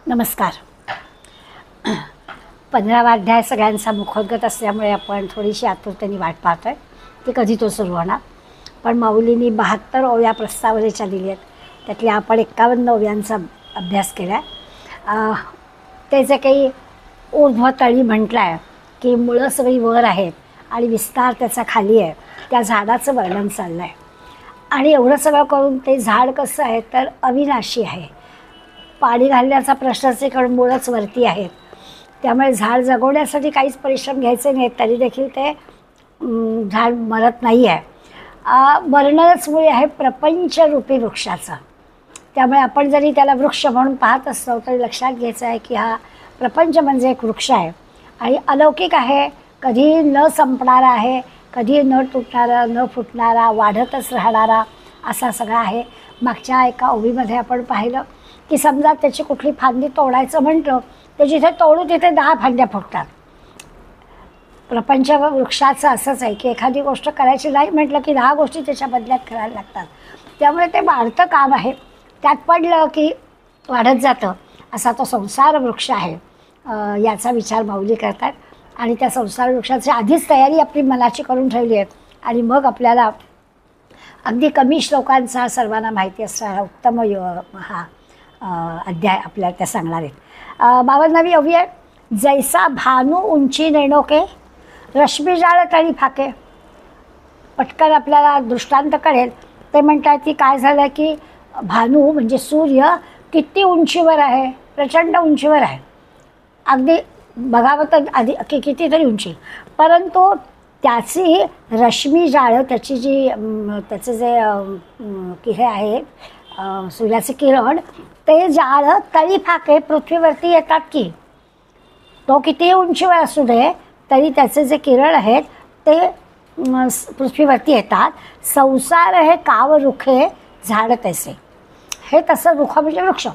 नमस्कार. 15वा अध्याय सगळ्यांचा मुखोद्गत असल्यामुळे आपण थोडीशी आतुरतेने वाट पाहतो आहे की कधी तो सुरू होणार. पण माऊलींनी 72 ओव्या प्रस्तावनेच्या दिल्या आहेत. त्यातल्या आपण 51 ओव्यांचा अभ्यास केला आहे. ते जे काही ऊर्ध्वतळी म्हटलं आहे की मुळं सगळी वर आहेत आणि विस्तार त्याचा खाली आहे, त्या झाडाचं वर्णन चाललं आहे. आणि एवढं सगळं करून ते झाड कसं आहे तर अविनाशी आहे. पाणी घालण्याचा प्रश्नच आहे कारण मुळंच वरती आहेत. त्यामुळे झाड जगवण्यासाठी काहीच परिश्रम घ्यायचे नाहीत, तरी देखील ते झाड मरत नाही आहे. वर्णनच मुळे आहे प्रपंचरूपी वृक्षाचं. त्यामुळे आपण जरी त्याला वृक्ष म्हणून पाहत असतो तरी लक्षात घ्यायचं आहे की हा प्रपंच म्हणजे एक वृक्ष आहे आणि अलौकिक आहे, कधी न संपणारा आहे, कधी न तुटणारा, न फुटणारा, वाढतच राहणारा असा सगळा आहे. मागच्या एका ओवीमध्ये आपण पाहिलं की समजा त्याची कुठली फांदी तोडायचं म्हटलं तर जिथे तोडू तिथे 10 फांद्या फुटतात. प्रपंच वृक्षाचं असंच आहे की एखादी गोष्ट करायची नाही म्हटलं की 10 गोष्टी त्याच्या बदल्यात करायला लागतात. त्यामुळे ते वाढतं काम आहे, त्यात पडलं की वाढत जातं. असा तो संसार वृक्ष आहे. याचा विचार माऊली करतात आणि त्या संसार वृक्षाची आधीच तयारी आपली मनाची करून ठेवली आहे. आणि मग आपल्याला अगदी कमी श्लोकांचा सर्वांना माहिती असणारा उत्तम हा अध्याय आपल्याला त्या सांगणार आहेत. 52वी ओवी आहे. जैसा भानू उंची नेणोके रश्मी जाळ तळी फाके. पटकन आपल्याला दृष्टांत कळेल. ते म्हणतात की काय झालं की भानू म्हणजे सूर्य किती उंचीवर आहे, प्रचंड उंचीवर आहे. अगदी बघावं तर आधी कितीतरी उंची, परंतु त्याची रश्मी जाळं त्याची जी त्याचं जे हे आहे सूर्याचे किरण, ते जाळं तळी फाके पृथ्वीवरती येतात की. तो किती उंचीवर असू दे तरी त्याचे जे किरण आहेत ते पृथ्वीवरती येतात. संसार हे काव रुखे झाड तैसे. हे तसं रुख म्हणजे वृक्ष.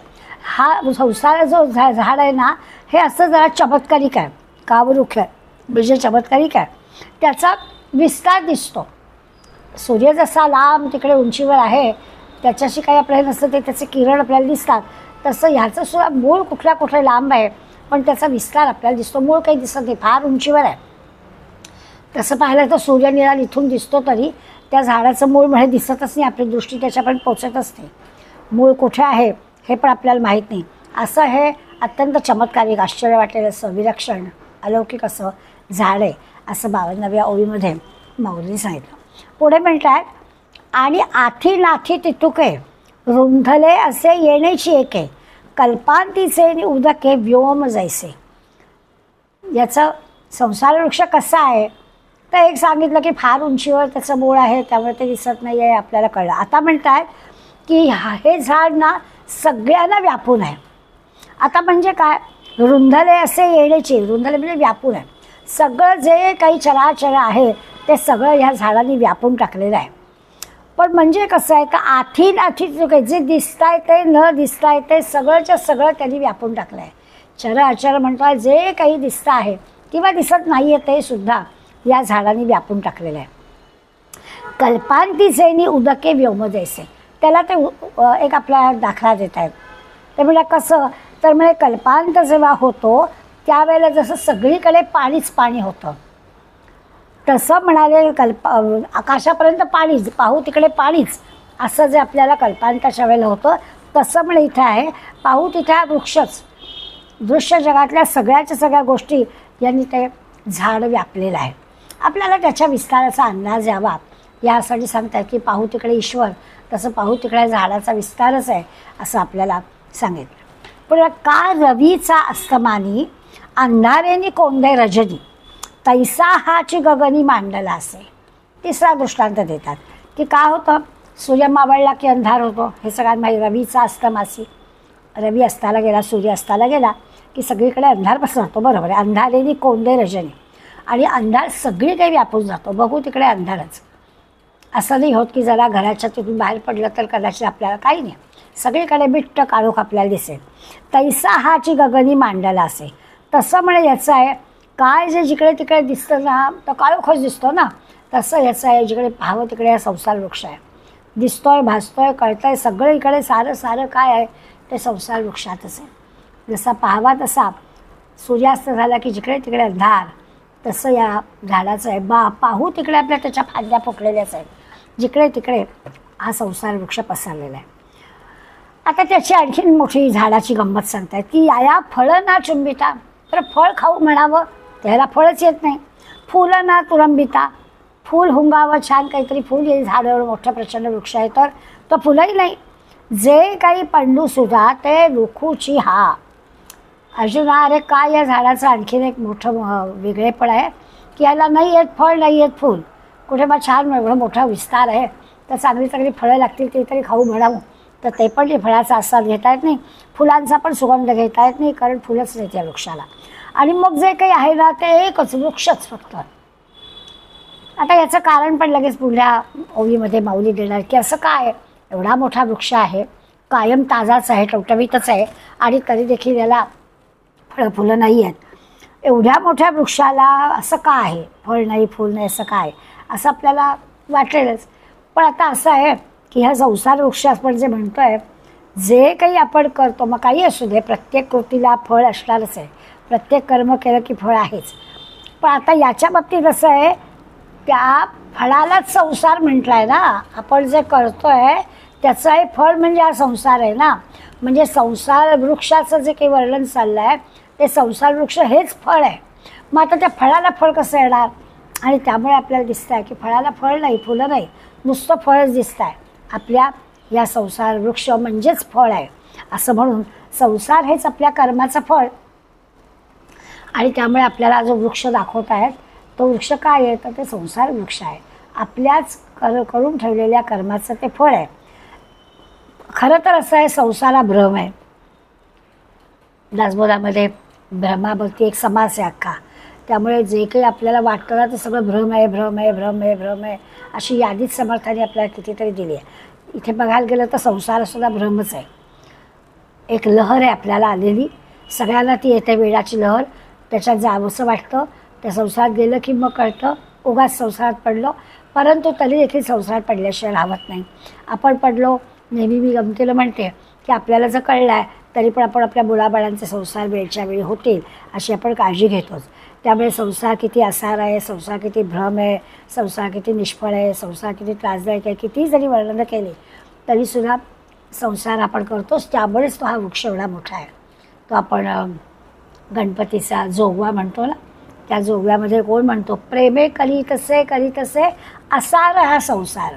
हा संसार जो झाड आहे ना, हे असं जरा चमत्कारिक आहे. कावरुख आहे म्हणजे चमत्कारिक आहे. त्याचा विस्तार दिसतो. सूर्य जसा लांब तिकडे उंचीवर आहे, त्याच्याशी काही आपल्याला नसतं, ते त्याचे किरण आपल्याला दिसतात. तसं ह्याचं सुद्धा मूळ कुठे लांब आहे, पण त्याचा विस्तार आपल्याला दिसतो. मूळ काही दिसत नाही, फार उंचीवर आहे. तसं पाहिलं तर सूर्यनिळाल इथून दिसतो तरी त्या झाडाचं मूळ म्हणजे दिसतच नाही, आपली दृष्टी त्याच्यापर्यंत पोचतच नाही. मूळ कुठे आहे हे पण आपल्याला माहीत नाही. असं हे अत्यंत चमत्कारिक, आश्चर्य वाटलेलं असं विलक्षण अलौकिक असं झाड आहे, असं 52व्या ओळीमध्ये माऊलींनी सांगितलं. पुढे म्हणतात आणि आथी नाथी तितुके रुंधले असे येणेची एके कल्पांतीचे उदके व्योम जैसे. याचं संसार वृक्ष कसा आहे तर एक सांगितलं की फार उंचीवर त्याचं मूळ आहे, त्यामुळे ते दिसत नाही आहे, आपल्याला कळलं. आता म्हणतात की हे झाड ना सगळ्यांना व्यापून आहे. आता म्हणजे काय, रुंधले असे येण्याची, रुंधले म्हणजे व्यापून आहे. सगळं जे काही चराचर आहे ते सगळं ह्या झाडांनी व्यापून टाकलेलं आहे. पण म्हणजे कसं आहे का आथी नाथी काही जे दिसताय ते न दिसताय ते सगळंच्या सगळं त्यांनी व्यापून टाकलं आहे. चर अचर म्हणतात जे काही दिसतं आहे किंवा दिसत नाही आहे ते सुद्धा या झाडांनी व्यापून टाकलेलं आहे. कल्पांतीचे उदके व्योम जैसे. त्याला ते एक आपला दाखला देत आहेत. ते म्हणजे कसं तर म्हणजे कल्पांत जेव्हा होतो त्यावेळेला जसं सगळीकडे पाणीच पाणी होतं, तसं म्हणाले आकाशापर्यंत पाणीच, पाहू तिकडे पाणीच, असं जे आपल्याला कल्पांताच्या वेळेला होतं तसं म्हणे इथं आहे. पाहू तिथे हा वृक्षच, दृश्य जगातल्या सगळ्याच्या सगळ्या गोष्टी यांनी ते झाड व्यापलेलं आहे. आपल्याला त्याच्या विस्ताराचा अंदाज यावा यासाठी सांगतात की पाहू तिकडे ईश्वर, तसं पाहू तिकडे झाडाचा विस्तारच आहे असं आपल्याला सांगितलं. पण का रवीचा अस्तमानी अंधारेनी कोंडे रजनी तैसा हाची गगनी मांडला असे. तिसरा दृष्टांत देतात की का होतं, सूर्य मावळला की अंधार होतो, हे सगळ्यांना माहिती. रवीचा अस्तमासी, रवी अस्ताला गेला, सूर्य अस्ताला गेला की सगळीकडे अंधार पसरतो, बरोबर आहे. अंधारेनी कोंडे रजनी, आणि अंधार सगळी काही व्यापून जातो, बघू तिकडे अंधारच. असं नाही होत की जरा घराच्या तिथून बाहेर पडलं तर कदाचित आपल्याला काही नाही, सगळीकडे बिट्ट काळोख आपल्याला दिसेल. तैसा हाची गगनी मांडला असे. तसं म्हणे याचं आहे काय जे जिकडे तिकडे दिसतं ना तर काळोखच दिसतो ना, तसं याचं आहे जिकडे पाहावं तिकडे हा संसार वृक्ष आहे. दिसतोय, भासतोय, कळतंय, सगळं इकडे सारं काय आहे ते संसार वृक्षातच आहे. जसा पाहावा तसा सूर्यास्त झाला की जिकडे तिकडे अंधार, तसं या झाडाचं आहे. पाहू तिकडे आपल्या त्याच्या फांद्या फुटलेल्याच आहेत, जिकडे तिकडे हा संसार वृक्ष पसरलेला आहे. आता त्याची आणखीन मोठी झाडाची गंमत सांगतायत की या फळं ना चुंबिता, तर फळ खाऊ म्हणावं त्याला फळच येत नाही. फुलं ना तुरंबिता, फूल हुंगावं छान काहीतरी फूल येईल, झाडावर मोठं प्रचंड वृक्ष आहे तर तो फुलंही नाही. जे काही पंडू सुद्धा ते रुखूची हा. अर्जुना, अरे काय या झाडाचं आणखीन एक मोठं वेगळेपण आहे की याला नाही येत फळ, नाही येत फूल. कुठे बा छान एवढा मोठा विस्तार आहे तर चांगली चांगली फळं लागतील ते तरी खाऊ म्हणावं, तर ते पण ते फळाचा आस्वाद घेता येत नाही, फुलांचा पण सुगंध घेता येत नाही, कारण फुलंच नाही त्या वृक्षाला. आणि मग जे काही आहे ना ते एकच वृक्षच फक्त. आता याचं कारण पण लगेच पुढल्या ओवीमध्ये माऊली देणार की असं काय, एवढा मोठा वृक्ष आहे, कायम ताजाच आहे, टवटवीतच आहे, आणि तरी देखील याला फळं फुलं नाही आहेत. एवढ्या मोठ्या वृक्षाला असं का आहे, फळ नाही फूल नाही असं काय, असं आपल्याला वाटेलच. पण आता असं आहे की ह्या संसार वृक्ष आपण जे म्हणतो आहे, जे काही आपण करतो मग काही असू दे, प्रत्येक कृतीला फळ असणारच आहे, प्रत्येक कर्म केलं की फळ आहेच. पण आता याच्या बाबतीत असं आहे, त्या फळालाच संसार म्हटलं आहे ना. आपण जे करतो आहे त्याचं हे फळ म्हणजे हा संसार आहे ना. म्हणजे संसार वृक्षाचं जे काही वर्णन चाललं आहे ते संसार वृक्ष हेच फळ आहे. मग आता त्या फळाला फळ कसं येणार, आणि त्यामुळे आपल्याला दिसतं आहे की फळाला फळ नाही, फुलं नाही, नुसतं फळच दिसतं आहे. आपल्या या संसार वृक्ष म्हणजेच फळ आहे असं म्हणून संसार हेच आपल्या कर्माचं फळ. आणि त्यामुळे आपल्याला जो वृक्ष दाखवत आहेत तो वृक्ष काय आहे, तर ते संसार वृक्ष आहे. आपल्याच करून ठेवलेल्या कर्माचं ते फळ आहे. खरं तर असं आहे, संसार हा भ्रम आहे. दासबोधामध्ये भ्रमाभक्ती एक समास आहे अख्खा. त्यामुळे जे काही आपल्याला वाटतं ना ते सगळं भ्रम आहे, भ्रम आहे, भ्रम आहे, भ्रम आहे, अशी यादीच समर्थाने आपल्याला कितीतरी दिली आहे. इथे बघायला गेलं तर संसारसुद्धा भ्रमच आहे. एक लहर आहे आपल्याला आलेली, सगळ्यांना ती येते, वेळाची लहर. त्याच्यात जावंसं वाटतं, त्या संसारात गेलं की मग कळतं उगाच संसारात पडलो, परंतु तरी देखील संसारात पडल्याशिवाय राहत नाही. आपण पडलो, नेहमी मी गमतीला म्हणते की आपल्याला जर कळलं आहे तरी पण आपण आपल्या मुलाबाळांचे संसार वेळच्या वेळी होतील अशी आपण काळजी घेतोच. त्यामुळे संसार किती आसार आहे, संसार किती भ्रम आहे, संसार किती निष्फळ आहे, संसार किती त्रासदायक आहे, किती जरी वर्णनं केली तरीसुद्धा संसार आपण करतोच. त्यामुळेच तो हा वृक्ष एवढा मोठा आहे. तो आपण गणपतीचा जोगवा म्हणतो ना, त्या जोगव्यामध्ये कोण म्हणतो, प्रेमे करी तसे असार हा संसार.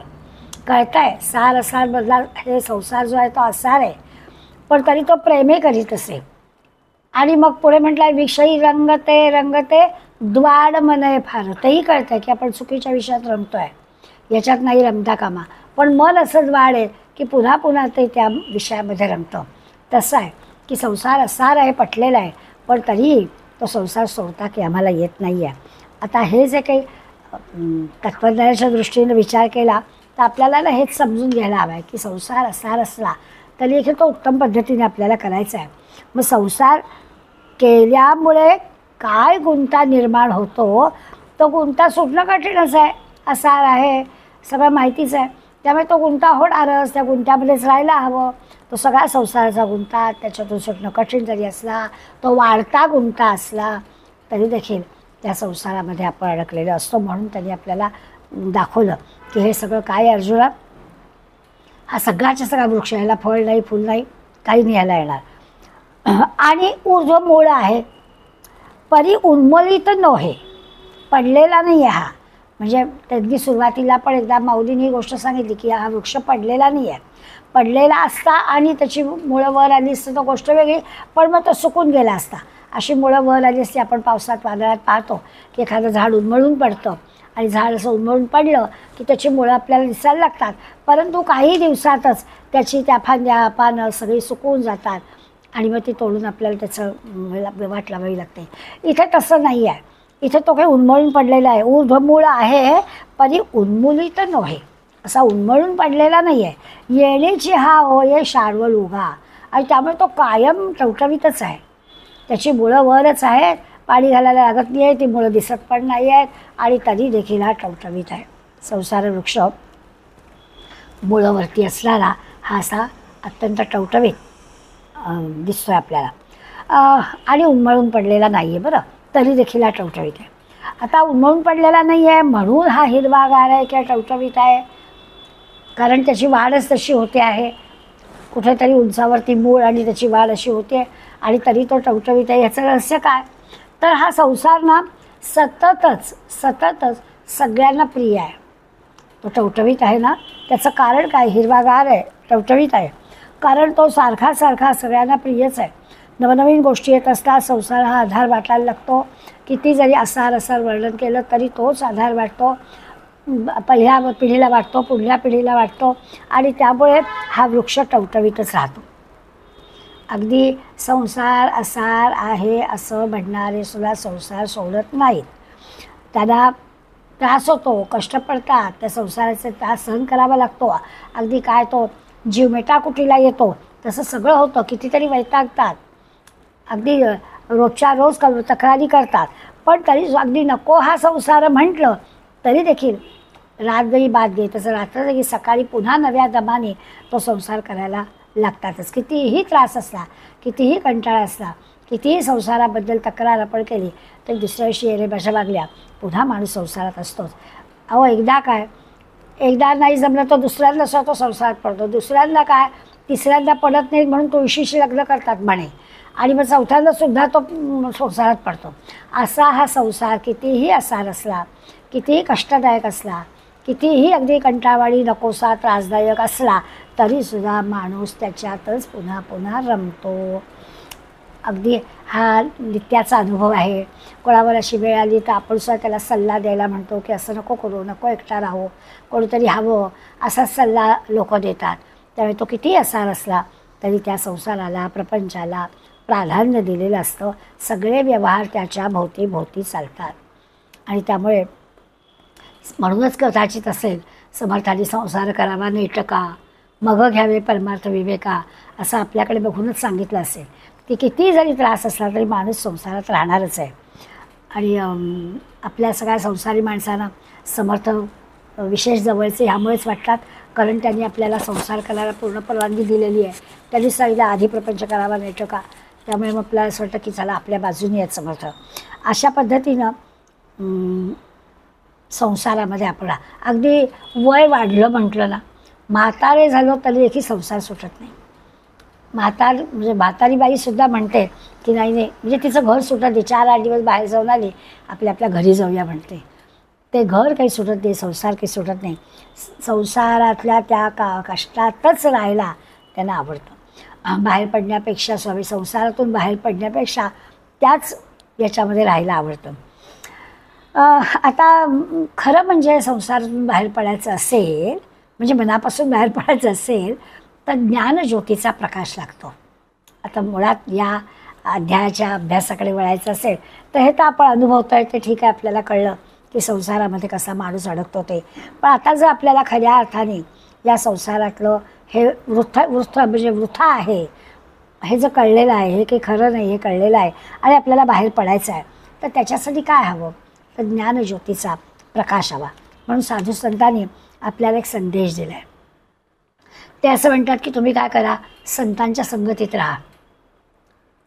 कळतं आहे, सार असार बदला, हे संसार जो आहे तो असार आहे, पण तरी तो प्रेमे करी तसे. आणि मग पुढे म्हटलं विषयी रंगते द्वाड मनय फार. तेही कळतं आहे की आपण चुकीच्या विषयात रमतो आहे, याच्यात नाही रमता कामा, पण मन असं द्वाड आहे की पुन्हा पुन्हा ते त्या विषयामध्ये रमतं. तसं आहे की संसार असार आहे, पटलेला आहे, पण तरीही तो संसार सोडता की आम्हाला येत नाही आहे. आता हे जे काही तत्त्वज्ञानाच्या दृष्टीने विचार केला तर आपल्याला ना हेच समजून घ्यायला हवं आहे की संसार असार असला तरी देखील तो उत्तम पद्धतीने आपल्याला करायचा आहे. मग संसार केल्यामुळे काय गुंता निर्माण होतो, तो गुंता सुटणं कठीणच आहे. असार आहे, सगळं माहितीच आहे, त्यामुळे तो गुंता होणारच, त्या गुंत्यामध्येच राहायला हवं. तो सगळा संसाराचा गुंता, त्याच्यातून सुटणं कठीण जरी असला, तो वाढता गुंता असला तरी देखील त्या संसारामध्ये आपण अडकलेलो असतो. म्हणून त्यांनी आपल्याला दाखवलं की हे सगळं काय अर्जुना, हा सगळ्याच्या सगळा वृक्ष, याला फळ नाही फूल नाही काही नाही यायला येणार. आणि ऊर्ध्व मूळ आहे, परी उन्मोलित नव्हे, पडलेला नाही आहे हा. म्हणजे त्यांनी सुरुवातीला पण एकदा माऊलींनी ही गोष्ट सांगितली की हा वृक्ष पडलेला नाही आहे. पडलेला असता आणि त्याची मुळं वर आली असतं तर गोष्ट वेगळी, पण मग तो सुकून गेला असता. अशी मुळं वर आली असती. आपण पावसात वादळात पाहतो की एखादं झाड उन्मळून पडतं, आणि झाड असं उन्मळून पडलं की त्याची मुळं आपल्याला दिसायला लागतात, परंतु काही दिवसातच त्याची त्या फांद्या पानं सगळी सुकवून जातात आणि मग ती तोडून आपल्याला त्याचं वाट लावावी लागते. इथे तसं नाही आहे. इथे तो काही उन्मळून पडलेला आहे. ऊर्ध्वमूळ आहे परी उन्मूलित नव्हे, असा उन्मळून पडलेला नाही आहे. येण्याची हा होय शार्वल उगा, आणि त्यामुळे तो कायम टवटवीतच आहे. त्याची मुळं वरच आहेत, पाणी घालायला लागत नाही आहे, ती मुळं दिसत पण नाही आहेत, आणि तरी देखील हा टवटवीत आहे. संसार वृक्ष मुळंवरती असणारा हा असा अत्यंत टवटवीत दिसतोय आपल्याला. आणि उन्मळून पडलेला नाही आहे बरं, तरी देखील हा टवटवीत आहे. आता उन्मळून पडलेला नाही आहे म्हणून हा हिरवागार आहे किंवा टवटवीत आहे, कारण त्याची वाढच तशी होते आहे, कुठेतरी उंचावरती मूळ आणि त्याची वाढ अशी होते आणि तरी तो टवटवीत आहे. याचं रहस्य काय? तर हा संसार ना सततच सगळ्यांना प्रिय आहे. तो टवटवीत आहे ना, त्याचं कारण काय? हिरवागार आहे, टवटवीत आहे, कारण तो सारखा सगळ्यांना प्रियच आहे. नवनवीन गोष्टी येत असतात, संसार हा आधार वाटायला लागतो. किती जरी आसार वर्णन केलं तरी तोच आधार वाटतो, पहिल्या पिढीला वाटतो, पुढल्या पिढीला वाटतो आणि त्यामुळे हा वृक्ष टवटवीतच राहतो. अगदी संसार आसार आहे असं म्हणणारे सुद्धा संसार सोडत नाहीत. त्यांना त्रास होतो, कष्ट पडतात, त्या संसाराचे त्रास सहन करावा लागतो. अगदी काय तो जीव मेटाकुटीला येतो तसं सगळं होतं. कितीतरी वैतागतात, अगदी रोजच्या रोज तक्रारी करतात, पण तरी अगदी नको हा संसार म्हटलं तरी देखील रात गई बात गई, तसं रात्र गई सकाळी पुन्हा नव्या दमाने तो संसार करायला लागतातच. कितीही त्रास असला, कितीही कंटाळा असला, कितीही संसाराबद्दल तक्रार आपण केली तर दुसऱ्या दिवशी येरेबाशा लागल्या पुन्हा माणूस संसारात असतोच. अहो एकदा नाही जमलं तर दुसऱ्यांदा सुद्धा तो संसारात पडतो, दुसऱ्यांदा काय तिसऱ्यांदा पडत नाही म्हणून तुळशीशी लग्न करतात म्हणे, आणि मग चौथ्यांदा सुद्धा तो संसारात पडतो. असा हा संसार कितीही आसार असला, कितीही कष्टदायक असला, कितीही अगदी कंटाळवाणी नकोसा त्रासदायक असला तरीसुद्धा माणूस त्याच्यातच पुन्हा रमतो. अगदी हा नित्याचा अनुभव आहे. कोणावर अशी वेळ आली तर आपण सुद्धा त्याला सल्ला द्यायला म्हणतो की असं नको करू, नको एकटा राहू, कोणीतरी हवं, असा सल्ला लोक देतात. त्यामुळे तो कितीही आसार असला तरी त्या संसाराला, प्रपंचाला प्राधान्य दिलेलं असतं. सगळे व्यवहार त्याच्या भोवती चालतात आणि त्यामुळे म्हणूनच कदाचित असेल समर्थांनी संसार करावा नेटका, मग घ्यावे परमार्थ विवेका, असं आपल्याकडे बघूनच सांगितलं असेल की किती जरी त्रास असला तरी माणूस संसारात राहणारच आहे. आणि आपल्या सगळ्या संसारी माणसांना समर्थ विशेष जवळचे ह्यामुळेच वाटतात, कारण त्यांनी आपल्याला संसार करायला पूर्ण परवानगी दिलेली आहे. त्यांनी सांगितलं आधी प्रपंच करावा नेटका, त्यामुळे मग आपल्याला असं वाटतं की चला आपल्या बाजूने आहेत समर्थ. अशा पद्धतीनं संसारामध्ये आपण अगदी वय वाढलं म्हटलं ना, म्हातारे झालो तरी देखील संसार सुटत नाही. म्हातारी बाईसुद्धा म्हणते की नाही म्हणजे तिचं घर सुटत नाही, 4-8 दिवस बाहेर जाऊन आली आपल्या घरी जाऊया म्हणते. ते घर काही सुटत नाही, संसार काही सुटत नाही. संसारातल्या त्या कष्टातच राहायला त्यांना आवडतं. बाहेर पडण्यापेक्षा संसारातून बाहेर पडण्यापेक्षा त्याच याच्यामध्ये राहायला आवडतं. आता खरं म्हणजे संसारातून बाहेर पडायचं असेल, म्हणजे मनापासून बाहेर पडायचं असेल तर ज्ञानज्योतीचा प्रकाश लागतो. आता मुळात या अध्यायाच्या अभ्यासाकडे वळायचं असेल तर हे तर आपण अनुभवतो आहे, ते ठीक आहे, आपल्याला कळलं की संसारामध्ये कसा माणूस अडकतो ते. पण आता जर आपल्याला खऱ्या अर्थाने या संसारातलं हे वृथा आहे हे जर कळलेलं आहे, हे काही खरं नाही हे कळलेलं आहे आणि आपल्याला बाहेर पडायचं आहे, तर त्याच्यासाठी काय हवं? तर ज्ञानज्योतीचा प्रकाश हवा. म्हणून साधू संतांनी आपल्याला एक संदेश दिला आहे. ते असं म्हणतात की तुम्ही काय करा, संतांच्या संगतीत राहा.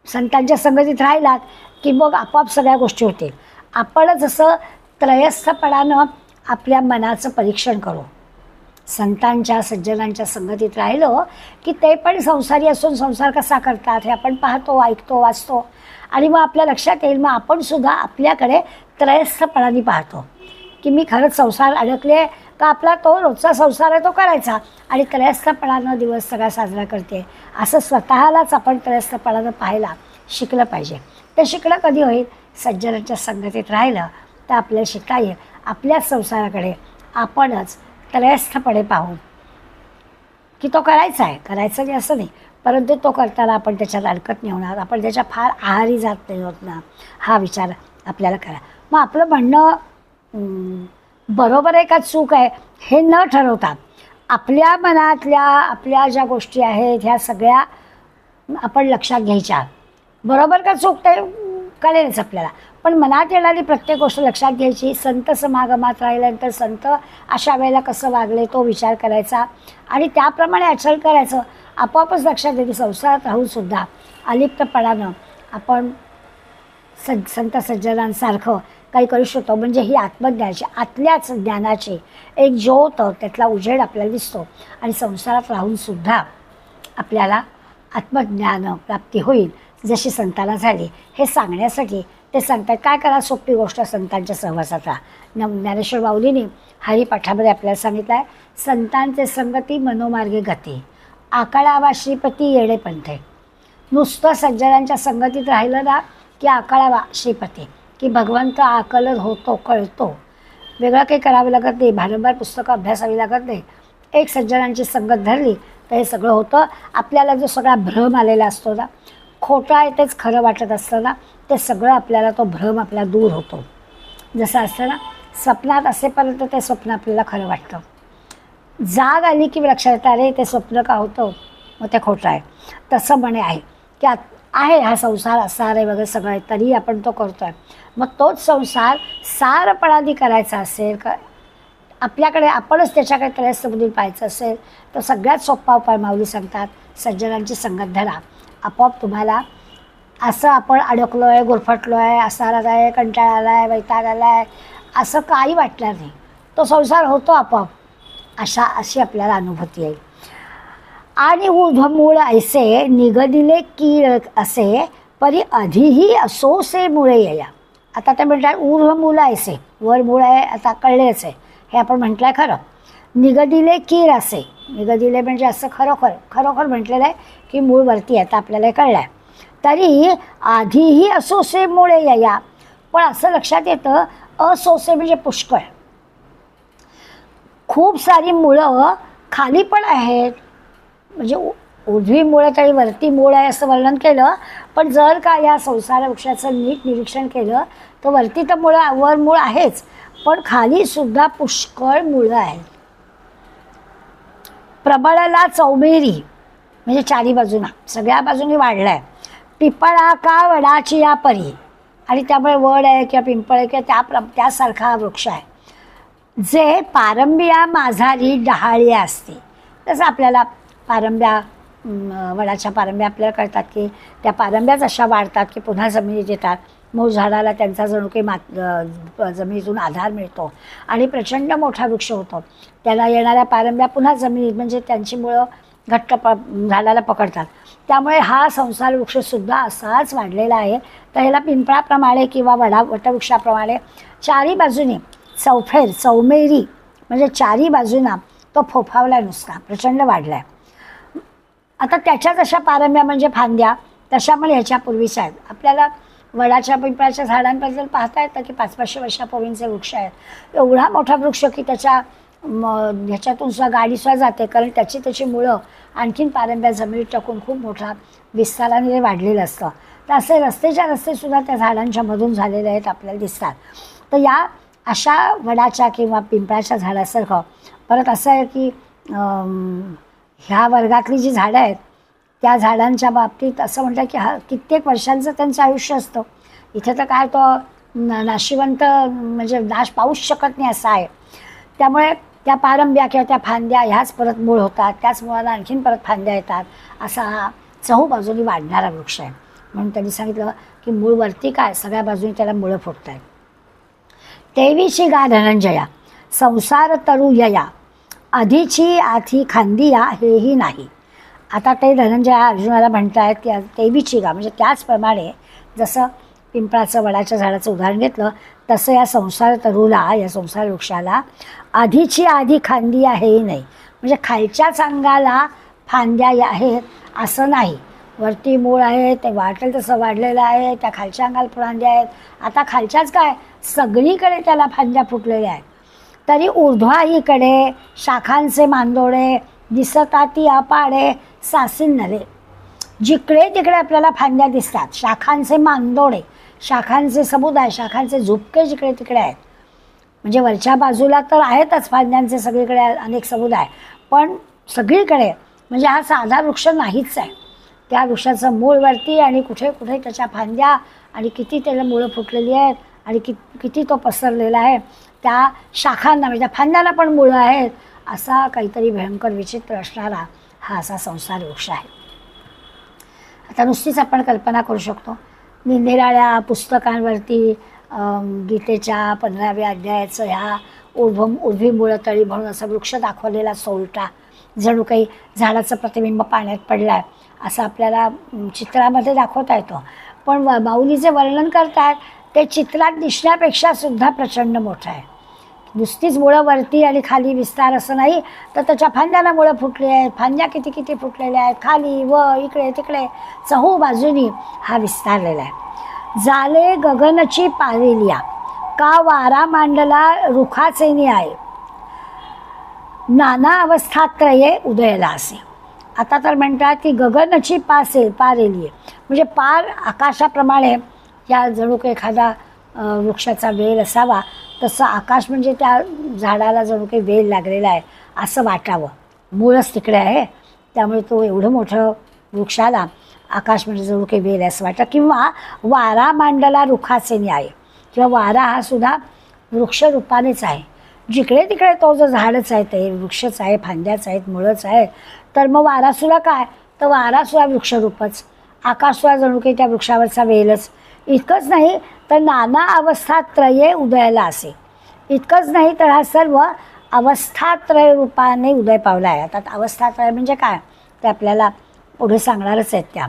संतांच्या संगतीत राहिलात की मग आपोआप सगळ्या गोष्टी होतील. आपणच असं त्रयस्थपणानं आपल्या मनाचं परीक्षण करू. संतांच्या सज्जनांच्या संगतीत राहिलो की ते पण संसारी असून संसार कसा करतात हे आपण पाहतो, ऐकतो, वाचतो आणि मग आपल्या लक्षात येईल. मग आपण सुद्धा आपल्याकडे त्रयस्थपणाने पाहतो की मी खरंच संसार अडकले का आपला तो रोजचा संसार आहे तो करायचा आणि त्रयस्थपणानं दिवस सगळा साजरा करते, असं स्वतःलाच आपण त्रयस्थपणानं पाहायला शिकलं पाहिजे. ते शिकणं कधी होईल? सज्जनांच्या संगतीत राहिलं तर आपल्याला शिकता येईल. आपल्याच संसाराकडे आपणच त्रयस्थपणे पाहू की तो करायचा आहे, करायचं नाही असं नाही, परंतु तो करताना आपण त्याच्यात अडकत नाही होणार, आपण त्याच्या फार आहारी जात नाही होत ना, हा विचार आपल्याला करा. मग आपलं म्हणणं बरोबर आहे का चूक आहे हे न ठरवता आपल्या मनातल्या आपल्या ज्या गोष्टी आहेत ह्या सगळ्या आपण लक्षात घ्यायच्या. बरोबर का चूक ते कळेलच आपल्याला, पण मनात येणारी प्रत्येक गोष्ट लक्षात घ्यायची. संत समागमात राहिल्यानंतर संत अशा वेळेला कसं वागले तो विचार करायचा आणि त्याप्रमाणे आचरण करायचं. आपोआपच लक्षात येते. संसारात राहूनसुद्धा अलिप्तपणानं आपण संत सज्जनांसारखं काही करू शकतो. म्हणजे ही आत्मज्ञानाची, आतल्याच ज्ञानाची एक ज्योत, त्यातला उजेड आपल्याला दिसतो आणि संसारात राहूनसुद्धा आपल्याला आत्मज्ञान प्राप्ती होईल जशी संतांना झाली हे सांगण्यासाठी ते सांगतात. काय करा, सोपी गोष्ट संतांच्या सहवासात राहा. ज्ञानेश्वर माऊलींनी हरिपाठामध्ये आपल्याला सांगितलं आहे, संतांचे संगती मनोमार्गे गती, आकाळावा श्रीपती येडे पंथे. नुसतं सज्जनांच्या संगतीत राहिलं ना की आकाळावा श्रीपती, की भगवंत आकलन होतो, कळतो. वेगळं काही करावं लागत नाही, भारंभार पुस्तकं अभ्यासावी लागत नाही. एक सज्जनांची संगत धरली तर हे सगळं होतं. आपल्याला जो सगळा भ्रम आलेला असतो ना, खोटं आहे तेच खरं वाटत असतं ना, ते सगळं आपल्याला तो भ्रम आपला दूर होतो. जसं असतं ना, स्वप्नात असेपर्यंत ते स्वप्न आपल्याला खरं वाटतं. जाग आली की लक्षात येतं, अरे ते स्वप्न का होतं, मग ते खोटं आहे. तसं म्हणे आहे की आहे हा संसार असा आहे वगैरे सगळं आहे, तरीही आपण तो करतो आहे. मग तोच संसार सारपणाने करायचा असेल, आपल्याकडे आपणच त्याच्याकडे त्रयस्थबुद्धीने पाहायचं असेल तर सगळ्यात सोपा उपाय माऊली सांगतात, सज्जनांची संगत धरा. आपोआप तुम्हाला असं आपण अडकलो आहे, गुरफटलो आहे, असारात आहे, कंटाळा आला आहे, वैताग आला आहे, असं काही वाटणार नाही. तो संसार होतो आपोआप, अशी आपल्याला अनुभूती येईल. आणि ऊर्ध्वमूळ ऐसे निगदिले कीळ असे परी अधिही असोसे मुळे येया. आता ते म्हणतात ऊर्ध्वमूळ ऐसे, वर मूळ आहे, आता कळलेच आहे, हे आपण म्हटलं आहे खरं. निगदिले कीर असे, निगदिले म्हणजे असं खरोखर म्हटलेलं आहे की मूळ वरती आहे, आता आपल्याला हे कळलं आहे. तरी आधीही असोसे मुळे येया, पण असं लक्षात येतं असोसे म्हणजे पुष्कळ, खूप सारी मुळं खाली पण आहेत. म्हणजे उजवी मुळं तरी वरती मूळ आहे असं वर्णन केलं, पण जर का या संसार वृक्षाचं नीट निरीक्षण केलं तर वरती तर मुळं, वर मूळ आहेच, पण खाली सुद्धा पुष्कळ मुळं आहेत. प्रबळला चौमेरी म्हणजे चारी बाजूना, सगळ्या बाजूनी वाढला आहे. पिपळा का वडाची या परी, आणि त्यामुळे वड आहे किंवा पिंपळ आहे किंवा त्यासारखा हा वृक्ष आहे. जे पारंब्या माझारी डहाळ्या असते. तसं आपल्याला पारंब्या, वडाच्या पारंब्या आपल्याला कळतात की त्या पारंब्याच अशा वाढतात की पुन्हा जमिनीत येतात. मूळ झाडाला त्यांचा जणू काही जमिनीतून आधार मिळतो आणि प्रचंड मोठा वृक्ष होतो. त्याला येणाऱ्या पारंब्या पुन्हा जमिनीत म्हणजे त्यांची मुळं घट्ट झाडाला पकडतात. त्यामुळे हा संसार वृक्षसुद्धा असाच वाढलेला आहे. तर ह्याला पिंपळाप्रमाणे किंवा वटवृक्षाप्रमाणे चारी बाजूने चौमेरी म्हणजे चारी बाजूना तो फोफावला नुसता प्रचंड वाढला आहे. आता त्याच्याच अशा पारंब्या म्हणजे फांद्या तशा पण ह्याच्यापूर्वीच्या आहेत. आपल्याला वडाच्या पिंपळाच्या झाडांबद्दल पाहता येतं की 500-500 वर्षापूर्वीचे वृक्ष आहेत. एवढा मोठा वृक्ष की त्याच्या ह्याच्यातून सुद्धा गाडीसुद्धा जाते, कारण त्याची मुळं आणखीन पारंब्या जमिनीत टाकून खूप मोठा विस्ताराने वाढलेलं असतं. तर असे रस्तेसुद्धा त्या झाडांच्या मधून झालेले आहेत आपल्याला दिसतात. तर या अशा वडाच्या किंवा पिंपळाच्या झाडासारखं परत असं आहे की ह्या वर्गातली जी झाडं आहेत त्या झाडांच्या बाबतीत असं म्हणतात की कित्येक वर्षांचं त्यांचं आयुष्य असतं. इथे तर काय तो नाशिवंत म्हणजे नाश पाऊच शकत नाही असं आहे. त्यामुळे त्या पारंब्या किंवा त्या फांद्या ह्याच परत मूळ होतात, त्याच मुळाला आणखीन परत फांद्या येतात. असा हा चहूबाजूनी वाढणारा वृक्ष आहे. म्हणून त्यांनी सांगितलं की मूळ वरती काय, सगळ्या बाजूनी त्याला मुळं फुटत आहेत. तेवीची गा धनंजया संसार तरू यया, आधीची आधी खांदिया हेही नाही. आता ते धनंजया अर्जुनाला म्हणतायत की तेवीची गा म्हणजे त्याचप्रमाणे जसं पिंपळाचं वडाच्या झाडाचं उदाहरण घेतलं तसं या संसार तरूला, या संसार वृक्षाला आधीची आधी खांदिया हेही नाही. म्हणजे खालच्याच अंगाला फांद्या आहेत असं नाही. वरती मूळ आहे, ते वाटेल तसं वाढलेलं आहे, त्या खालच्या अंगाला फांद्या आहेत. आता खालच्याच काय सगळीकडे त्याला फांद्या फुटलेल्या आहेत. तरी ऊर्ध्वाहीकडे शाखांचे मांदोडे दिसताती अपाडे सासीन नले. जिकडे तिकडे आपल्याला फांद्या दिसतात, शाखांचे मांदोडे, शाखांचे समुदाय, शाखांचे झुपके जिकडे तिकडे आहेत. म्हणजे वरच्या बाजूला तर आहेतच फांद्यांचे सगळीकडे अनेक समुदाय, पण सगळीकडे म्हणजे हा साधा वृक्ष नाहीच आहे. त्या वृक्षाचं मूळ वरती आणि कुठे कुठे त्याच्या फांद्या आणि किती त्याला मुळं फुटलेली आहेत आणि किती तो पसरलेला आहे. त्या शाखांना म्हणजे त्या फांद्यांना पण मुळं आहेत. असा काहीतरी भयंकर विचित्र असणारा हा असा संसार वृक्ष आहे. आता नुसतीच आपण कल्पना करू शकतो निरनिराळ्या पुस्तकांवरती गीतेच्या 15व्या अध्यायाचं ह्या उर्वी मुळं तळी म्हणून असा वृक्ष दाखवलेला सोलटा, जणू काही झाडाचं प्रतिबिंब पाण्यात पडलं आहे असं आपल्याला चित्रामध्ये दाखवता येतो. पण माऊली जे वर्णन करतात ते चित्रात दिसण्यापेक्षा सुद्धा प्रचंड मोठं आहे. नुसतीच मुळं वरती आणि खाली विस्तार असं नाही, तर त्याच्या फांद्याला मुळं फुटली आहेत, फांद्या किती किती फुटलेल्या आहेत, खाली व इकडे तिकडे चहू बाजूनी हा विस्तारलेला आहे. जाले गगनची पारेलिया, का वारा मांडला रुखाचे न्याय, नाना अवस्थात्रये उदयला असे. आता तर म्हणतात की गगनची पारेली म्हणजे पार आकाशाप्रमाणे या जणू काही एखादा वृक्षाचा वेल असावा तसं आकाश म्हणजे त्या झाडाला जणू काही वेल लागलेला आहे असं वाटावं. मूळच तिकडे आहे त्यामुळे तो एवढं मोठं वृक्षाला आकाश म्हणजे जणू काही वेल असं वाटतं. किंवा वारा मांडला रुखाचे न्याय, किंवा वारा हा सुद्धा वृक्षरूपानेच आहे. जिकडे तिकडे तो जो झाडच आहे ते वृक्षच आहे, फांद्याच आहेत, मुळंच आहे, तर मग वारासुद्धा काय, तर वारासुद्धा वृक्षरूपच, आकाशसुद्धा जणू काही त्या वृक्षावरचा वेलच. इतकंच नाही तर नाना अवस्थात्रये उदयाला असे. इतकंच नाही तर हा सर्व अवस्थात्रय रूपाने उदय पावला आहे. आता अवस्थात्रय म्हणजे काय ते आपल्याला पुढे सांगणारच आहेत त्या,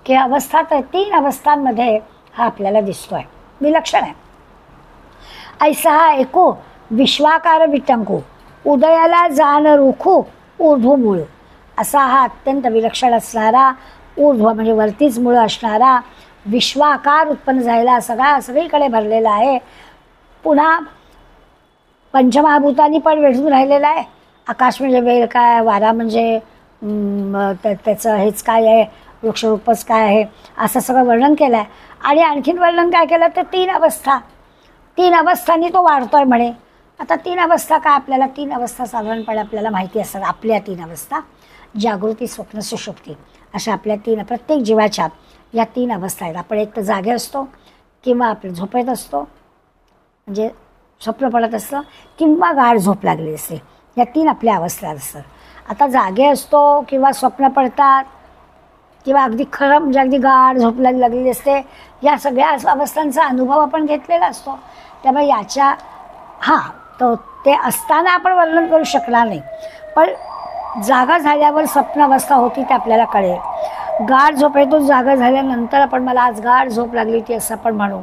की अवस्थात्रय 3 अवस्थांमध्ये हा आपल्याला दिसतो आहे, विलक्षण आहे. ऐसा हा एको विश्वाकार विटंकू, उदयाला जाण रुखू ऊर्ध्व मूळ, असा हा अत्यंत विलक्षण असणारा ऊर्ध्व म्हणजे वरतीच मूळ असणारा विश्वाकार उत्पन्न झालेला सगळीकडे भरलेला आहे. पुन्हा पंचमहाभूतांनी पण वेढून राहिलेला आहे. आकाश म्हणजे वेल काय, वारा म्हणजे त्याचं हेच काय आहे, वृक्षरूपच काय आहे, असं सगळं वर्णन केलं आहे. आणि आणखीन वर्णन काय केलं तर 3 अवस्था, 3 अवस्थांनी तो वाढतोय म्हणे. आता 3 अवस्था काय, आपल्याला 3 अवस्था साधारणपणे आपल्याला माहिती असतात. आपल्या 3 अवस्था जागृती, स्वप्न, सुषुप्ती अशा आपल्या 3 प्रत्येक जीवाच्या या 3 अवस्था आहेत. आपण एक तर जागे असतो, किंवा आपल्या झोपेत असतो म्हणजे स्वप्न पडत असतं, किंवा गाढ झोप लागली असते. या 3 आपल्या अवस्था असतात. आता जागे असतो किंवा स्वप्न पडतात किंवा अगदी खरं म्हणजे अगदी गाढ झोप लागलेली असते, या सगळ्या अवस्थांचा अनुभव आपण घेतलेला असतो. त्यामुळे याच्या तो ते असताना आपण वर्णन करू शकणार नाही, पण जागा झाल्यावर स्वप्न अवस्था होती ते आपल्याला कळेल. गाढ झोपेतून जागा झाल्यानंतर आपण मला आज गाढ झोप लागली ती असं आपण म्हणू.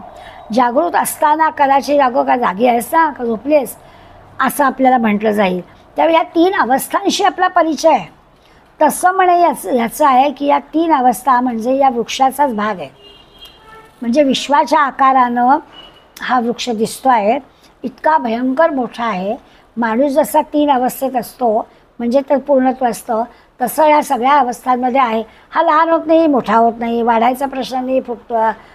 जागृत असताना कदाचित जागो का जागी आहेस ना का झोपली आहेस असं आपल्याला म्हटलं जाईल. त्यामुळे या 3 अवस्थांशी आपला परिचय आहे. तसं म्हणे ह्याचं आहे की या 3 अवस्था म्हणजे या वृक्षाचाच भाग आहे. म्हणजे विश्वाच्या आकारानं हा वृक्ष दिसतो आहे, इतका भयंकर मोठा आहे. माणूस जसा 3 अवस्थेत असतो म्हणजे तर पूर्णत्व असतं, तसं या सगळ्या अवस्थांमध्ये आहे. हा लहान होत नाही, मोठा होत नाही, वाढायचा प्रश्न नाही,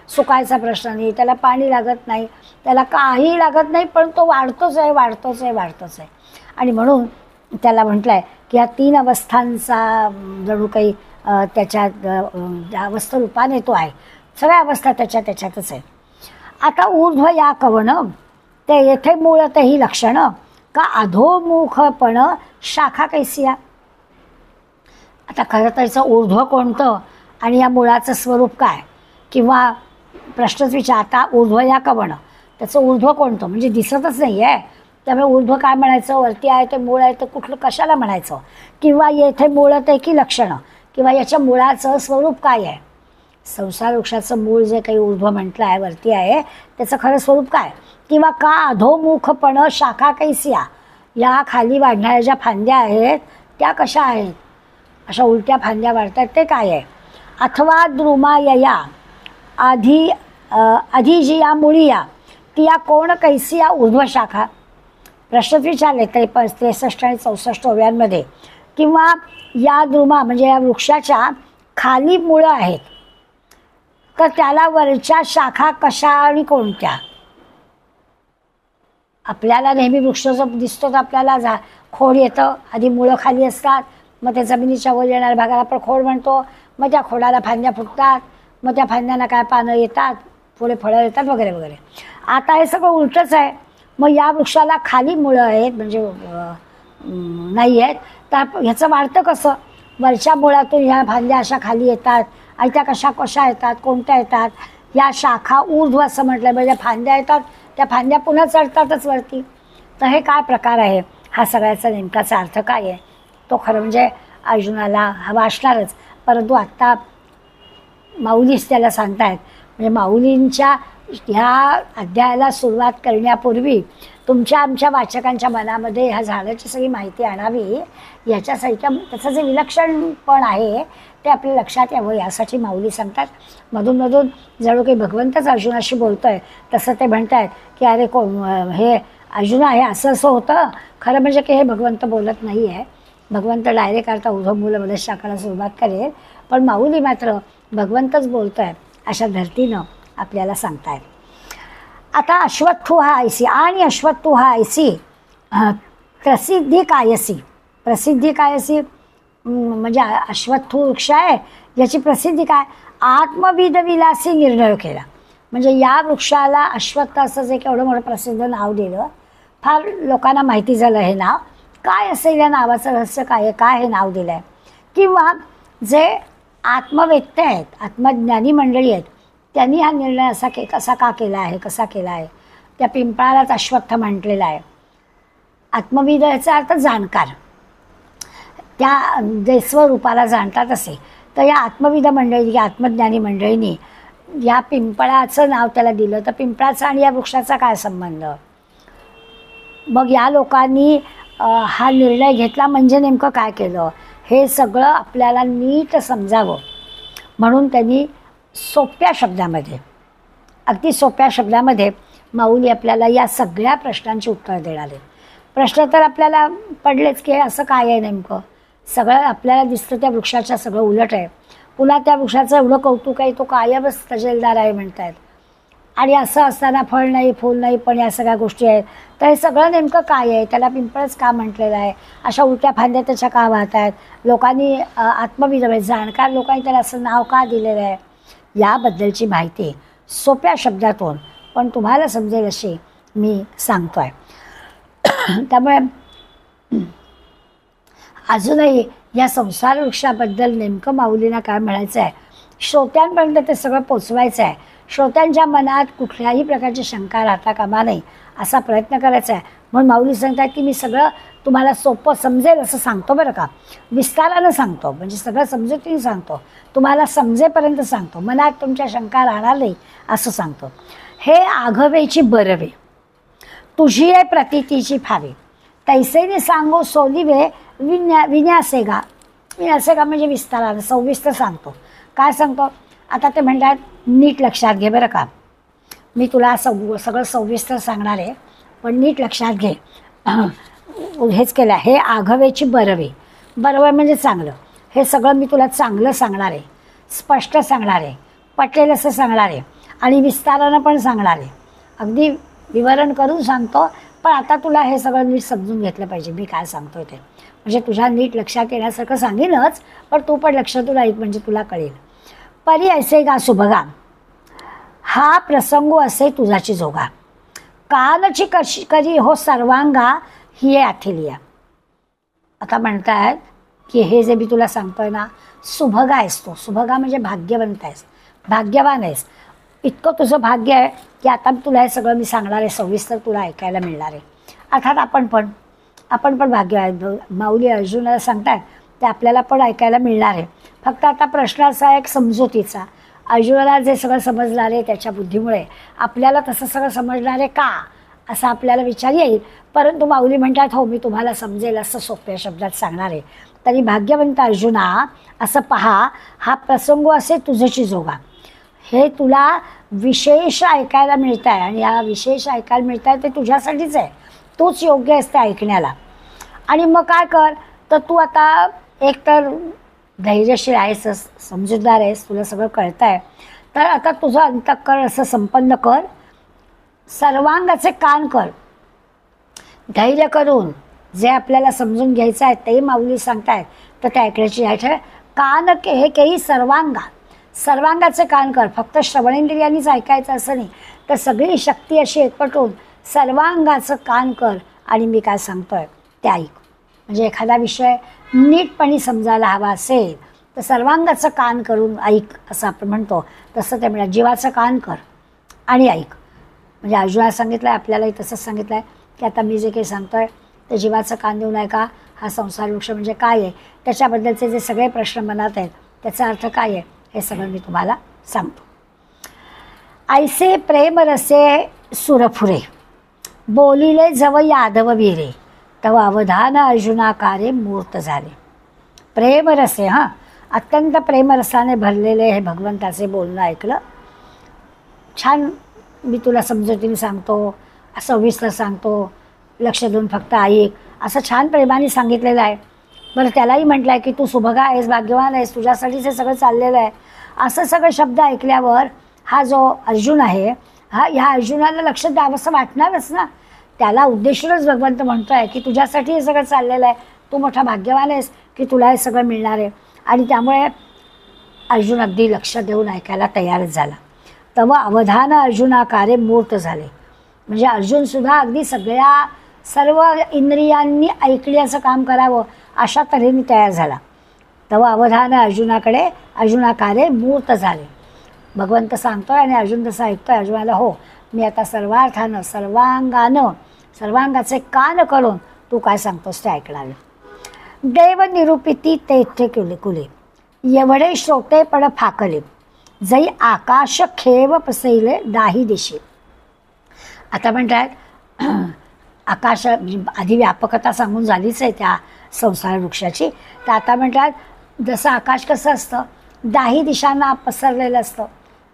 सुकायचा प्रश्न नाही, त्याला पाणी लागत नाही, त्याला काही लागत नाही, पण तो वाढतोच आहे, वाढतोच आहे, वाढतोच आहे. आणि म्हणून त्याला म्हटलं आहे की या 3 अवस्थांचा जणू काही त्याच्यात अवस्थारूपाने तो आहे. सगळ्या अवस्था त्याच्यातच आहे. आता ऊर्ध्व या कवन ते येथे मूळतही लक्षण, का अधोमुखपण शाखा कैसिया. आता खरं तर याचं ऊर्ध्व कोणतं आणि या मुळाचं स्वरूप काय, किंवा प्रश्नच विचार. आता ऊर्ध्व या कवन त्याचं ऊर्ध्व कोणतं म्हणजे दिसतच नाही आहे, त्यामुळे ऊर्ध्व काय म्हणायचं, वरती आहे ते मूळ आहे तर कुठलं कशाला म्हणायचं, किंवा येथे मूळत आहे की लक्षणं, किंवा याच्या मुळाचं स्वरूप काय आहे. संसार वृक्षाचं मूळ जे काही ऊर्ध्व म्हटलं आहे, वरती आहे, त्याचं खरं स्वरूप काय, किंवा का अधोमुखपण शाखा कैसिया, या खाली वाढणाऱ्या ज्या फांद्या आहेत त्या कशा आहेत, अशा उलट्या फांद्या वाढतात ते काय आहे. अथवा द्रुमायया आधी जी या मुळी ती या कोण कैसिया ऊर्ध्व शाखा. प्रश्न विचारले 63 आणि 64 ओव्यांमध्ये. किंवा या द्रुमा म्हणजे या वृक्षाच्या खाली मुळं आहेत तर त्याला वरच्या शाखा कशा आणि कोणत्या. आपल्याला नेहमी वृक्ष जो दिसतो तर आपल्याला खोड येतं, आधी मुळं खाली असतात, मग त्या जमिनीच्या वर येणाऱ्या भागाला आपण खोड म्हणतो, मग त्या खोडाला फांद्या फुटतात, मग त्या फांद्यांना काय पानं येतात, पुढे फळं येतात वगैरे वगैरे. आता हे सगळं उलटंच आहे. मग या वृक्षाला खाली मुळं आहेत म्हणजे नाही आहेत, तर ह्याचं वाढतं कसं, वरच्या मुळातून ह्या फांद्या अशा खाली येतात आणि त्या कशा येतात, कोणत्या येतात, या शाखा ऊर्ध्व असं म्हटलं, म्हणजे फांद्या येतात त्या फांद्या पुन्हा चढतातच वरती. तर हे काय प्रकार आहे, हा सगळ्याचा नेमकाचा अर्थ काय आहे, तो खरं म्हणजे अर्जुनाला हवा असणारच. परंतु आत्ता माऊलीच त्याला सांगतायत. म्हणजे माऊलींच्या ह्या अध्यायाला सुरुवात करण्यापूर्वी तुमच्या आमच्या वाचकांच्या मनामध्ये ह्या झाडाची सगळी माहिती आणावी, याच्यासाठी त्याचं जे विलक्षणपण आहे ते आपल्या लक्षात यावं, यासाठी माऊली सांगतात. मधून जणू काही भगवंतच अर्जुनाशी बोलतो आहे तसं ते म्हणत आहेत की अरे हे अर्जुना हे असं असं होतं. खरं म्हणजे की हे भगवंत बोलत नाही आहे. भगवंत डायरेक्ट आता उद्धव मुलं शाखाला सुरुवात करेल, पण माऊली मात्र भगवंतच बोलतो आहे अशा धर्तीनं आपल्याला सांगतायत. आता अश्वत्थू हा ऐसी आणि अश्वत्थू हा ऐसी प्रसिद्धी कायसी. प्रसिद्धी कायसी म्हणजे अश्वत्थू वृक्ष आहे, याची प्रसिद्धी काय, आत्मविद विलासी निर्णय केला. म्हणजे या वृक्षाला अश्वत्थ असं जे केवढं मोठं प्रसिद्ध नाव दिलं, फार लोकांना माहिती झालं हे नाव काय असेल, या नावाचं रहस्य काय आहे, काय हे नाव दिलं आहे. किंवा जे आत्मवेत्ते आहेत, आत्मज्ञानी मंडळी आहेत, त्यांनी हा निर्णय कसा का केला आहे, कसा केला आहे. त्या पिंपळालाच अश्वत्थ म्हटलेलं आहे. आत्मविद याचा अर्थ जाणकार, त्या जे स्वरूपाला जाणतात असे. तर या आत्मविद मंडळी, या आत्मज्ञानी मंडळींनी या पिंपळाचं नाव त्याला दिलं. तर पिंपळाचा आणि या वृक्षाचा काय संबंध. मग या लोकांनी हा निर्णय घेतला म्हणजे नेमकं काय केलं हे सगळं आपल्याला नीट समजावं म्हणून त्यांनी सोप्या शब्दामध्ये, अगदी सोप्या शब्दामध्ये माऊली आपल्याला या सगळ्या प्रश्नांची उत्तर देणार आहे. प्रश्न तर आपल्याला पडलेच की असं काय आहे नेमकं. सगळं आपल्याला दिसतं त्या वृक्षाच्या सगळं उलट आहे. पुन्हा त्या वृक्षाचं एवढं कौतुक आहे, तो कायमच तजेलदार आहे म्हणतात. आणि असं असताना फळ नाही, फूल नाही, पण या सगळ्या गोष्टी आहेत. तर हे सगळं नेमकं काय आहे, त्याला पिंपळच का म्हटलेलं आहे, अशा उलट्या फांद्या त्याच्या का वाहत आहेत, लोकांनी आत्मविद जाणकार लोकांनी त्याला असं नाव का दिलेलं आहे, याबद्दलची माहिती सोप्या शब्दातून पण तुम्हाला समजेल अशी मी सांगतो आहे. त्यामुळे अजूनही या संसार वृक्षाबद्दल नेमकं माऊलींना काय म्हणायचं आहे, श्रोत्यांपर्यंत ते सगळं पोचवायचं आहे. श्रोत्यांच्या मनात कुठल्याही प्रकारची शंका राहता कामा नये असा प्रयत्न करायचा आहे. म्हणून माऊली सांगतात की मी सगळं तुम्हाला सोपं समजेल असं सांगतो बरं का, विस्तारानं सांगतो, म्हणजे सगळं समजुतीने सांगतो, तुम्हाला समजेपर्यंत सांगतो, मनात तुमच्या शंका राहणार नाही असं सांगतो. हे आघवेची बरवे तुझी आहे प्रतितीची फावे, तैसेने सांगो सोलिवे विन्यासेगा. विन्यासेगा म्हणजे विस्तारानं सविस्तर सांगतो. काय सांगतो आता ते म्हणतात, नीट लक्षात घे बरं का, मी तुला सगळं सविस्तर सांगणार आहे पण नीट लक्षात घे. हेच केलं, हे आघवेची बरवे, बरवे म्हणजे चांगलं, हे सगळं मी तुला चांगलं सांगणार आहे, स्पष्ट सांगणार आहे, पटेल असं सांगणार आहे आणि विस्तारानं पण सांगणार आहे. अगदी विवरण करून सांगतो, पण आता तुला हे सगळं नीट समजून घेतलं पाहिजे मी काय सांगतोय ते. म्हणजे तुझ्या नीट लक्षात येण्यासारखं सांगेनच, पण तू पण लक्षातून ऐक म्हणजे तुला कळेल. परी ऐसे गा सुभगा, हा प्रसंगो असे तुझाची जोगा, कालची करी हो सर्वांगा ही अथिलिया. आता म्हणतायत की हे जे मी तुला सांगतोय ना, सुभगा आहेस तू. सुभगा म्हणजे भाग्यवंत आहेस, भाग्यवान आहेस. इतकं तुझं भाग्य आहे की आता तुला हे सगळं मी सांगणार आहे, सविस्तर तुला ऐकायला मिळणार आहे. अर्थात आपण पण भाग्य आहे. माऊली अर्जुनाला सांगतात ते आपल्याला पण ऐकायला मिळणार आहे. फक्त आता प्रश्न असा आहे एक समजुतीचा, अर्जुनाला जे सगळं समजणार आहे त्याच्या बुद्धीमुळे आपल्याला तसं सगळं समजणार आहे का असा आपल्याला विचार येईल. परंतु माऊली म्हणतात हो मी तुम्हाला समजेल असं सोप्या शब्दात सांगणार आहे. तरी भाग्यवंत अर्जुना असं पहा, हा प्रसंग असे तुझची जोगा, हे तुला विशेष ऐकायला मिळत आहे आणि या विशेष ऐकायला मिळत आहे ते तुझ्यासाठीच आहे, तूच योग्य असते ऐकण्याला. आणि मग काय कर, तर तू आता एकतर धैर्यशील आहेस, समजूतदार आहेस, तुला सगळं कळतं आहे, तर आता तुझं अंतःकरण असं संपन्न कर, सर्वांगाचे कान कर, धैर्य करून जे आपल्याला समजून घ्यायचं आहे ते माऊली सांगतायत तर ते ऐकण्याची आहे. कान हे काही सर्वांगाचे कान कर, फक्त श्रवणेंद्रियांनीच ऐकायचं असं नाही, तर सगळी शक्ती अशी एकवटून सर्वांगाचं कान कर आणि मी काय सांगतोय ते ऐक. म्हणजे एखादा विषय नीटपणे समजायला हवा असेल तर सर्वांगाचं कान करून ऐक असं आपण म्हणतो, तसं ते म्हणतात जीवाचं कान कर आणि ऐक. म्हणजे अर्जुनाला सांगितलं आहे, आपल्यालाही तसंच सांगितलं आहे की आता मी जे काही सांगतो आहे ते जीवाचं कान देऊन ऐका. हा संसार वृक्ष म्हणजे काय आहे, त्याच्याबद्दलचे जे सगळे प्रश्न मनात आहेत त्याचा अर्थ काय आहे हे सगळं मी तुम्हाला सांगतो. ऐसे प्रेम रसे सुरफुरे, बोलिले जव यादव वीरे, तव अवधान अर्जुनाकारे मूर्त झाले. प्रेमरसे, हां, अत्यंत प्रेमरसाने भरलेले हे भगवंताचे बोलणं ऐकलं. छान, मी तुला समजुतीने सांगतो, सविस्तर सांगतो, लक्ष देऊन फक्त ऐक, असं छान प्रेमाने सांगितलेलं आहे. बरं, त्यालाही म्हटलं आहे की तू सुभगा आहेस, भाग्यवान आहेस, तुझ्यासाठीच हे सगळं चाललेलं आहे. असं सगळे शब्द ऐकल्यावर हा जो अर्जुन आहे, ह्या अर्जुनाला लक्ष द्यावंसं वाटणारच ना. त्याला उद्देशूनच भगवंत म्हणतो आहे की तुझ्यासाठी हे सगळं चाललेलं आहे, तू मोठा भाग्यवान आहेस की तुला हे सगळं मिळणार आहे. आणि त्यामुळे अर्जुन अगदी लक्ष देऊन ऐकायला तयारच झाला. तव अवधान अर्जुनाकारे मूर्त झाले. म्हणजे अर्जुनसुद्धा अगदी सर्व इंद्रियांनी ऐकण्याचं काम करावं अशा तऱ्हेने तयार झाला. तव अवधान अर्जुनाकारे मूर्त झाले. भगवंत सांगतोय आणि अर्जुन तसं ऐकतोय. अर्जुनाला हो, मी आता सर्वार्थानं सर्वांगाचे कान करून तू काय सांगतोस ते ऐकणार. देव निरूपिती तेथे कुले, एवढे श्रोते पण फाकले, जै आकाश खेव पसैले दाही दिशे. आता म्हणतात आकाश, आधी व्यापकता सांगून झालीच आहे त्या संसार वृक्षाची. तर आता म्हणतात जसं आकाश कसं असतं, दाही दिशांना पसरलेलं असतं.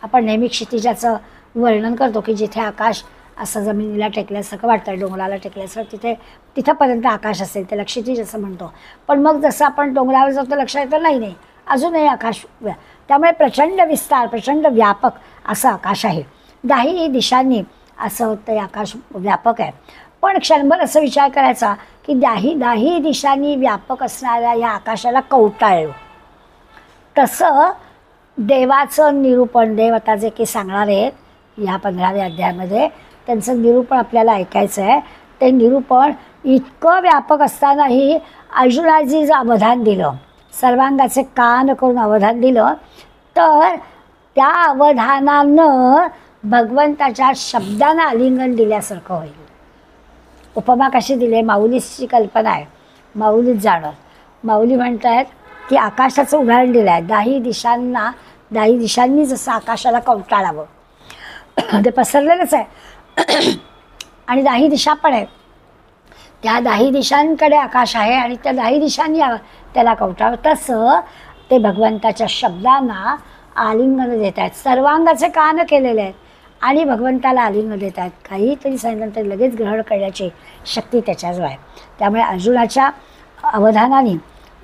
आपण नेहमी क्षितिजाचं वर्णन करतो की जिथे आकाश असं जमिनीला टेकल्यासारखं वाटतं, डोंगराला टेकल्यासारखं, तिथंपर्यंत आकाश असेल त्याला क्षितिज असं म्हणतो. पण मग जसं आपण डोंगरावर जातो लक्षात येतं नाही अजूनही आकाश. त्यामुळे प्रचंड विस्तार, प्रचंड व्यापक असं आकाश आहे. दाही दिशांनी असं ते आकाश व्यापक आहे. पण क्षणभर असं विचार करायचा की दाही दिशांनी व्यापक असणाऱ्या या आकाशाला कवटाळलं. तसं देवाचं निरूपण, देव आता जे काही सांगणार आहेत ह्या 15व्या अध्यायामध्ये, त्यांचं निरूपण आपल्याला ऐकायचं आहे. ते निरूपण इतकं व्यापक असतानाही अर्जुनाजी जर अवधान दिलं, सर्वांगाचे कान करून अवधान दिलं, तर त्या अवधानानं भगवंताच्या शब्दांना आलिंगन दिल्यासारखं होईल. उपमा कशी दिली आहे, माऊलीची कल्पना आहे, माऊलीच जाणार. माऊली म्हणत आहेत की आकाशाचं उदाहरण दिलं आहे. दाही दिशांनी जसं आकाशाला कवटाळावं, ते पसरलेलंच आहे आणि दाही दिशा पण आहेत. त्या दाही दिशांकडे आकाश आहे आणि त्या दाही दिशांनी त्याला कवटाळावं. तसं ते भगवंताच्या शब्दांना आलिंगन देत आहेत. सर्वांगाचे कान केलेले आहेत आणि भगवंताला आलिंगन देत आहेत. काहीतरी सांगितलं तर लगेच ग्रहण करण्याची शक्ती त्याच्याजवळ आहे. त्यामुळे अर्जुनाच्या अवधानाने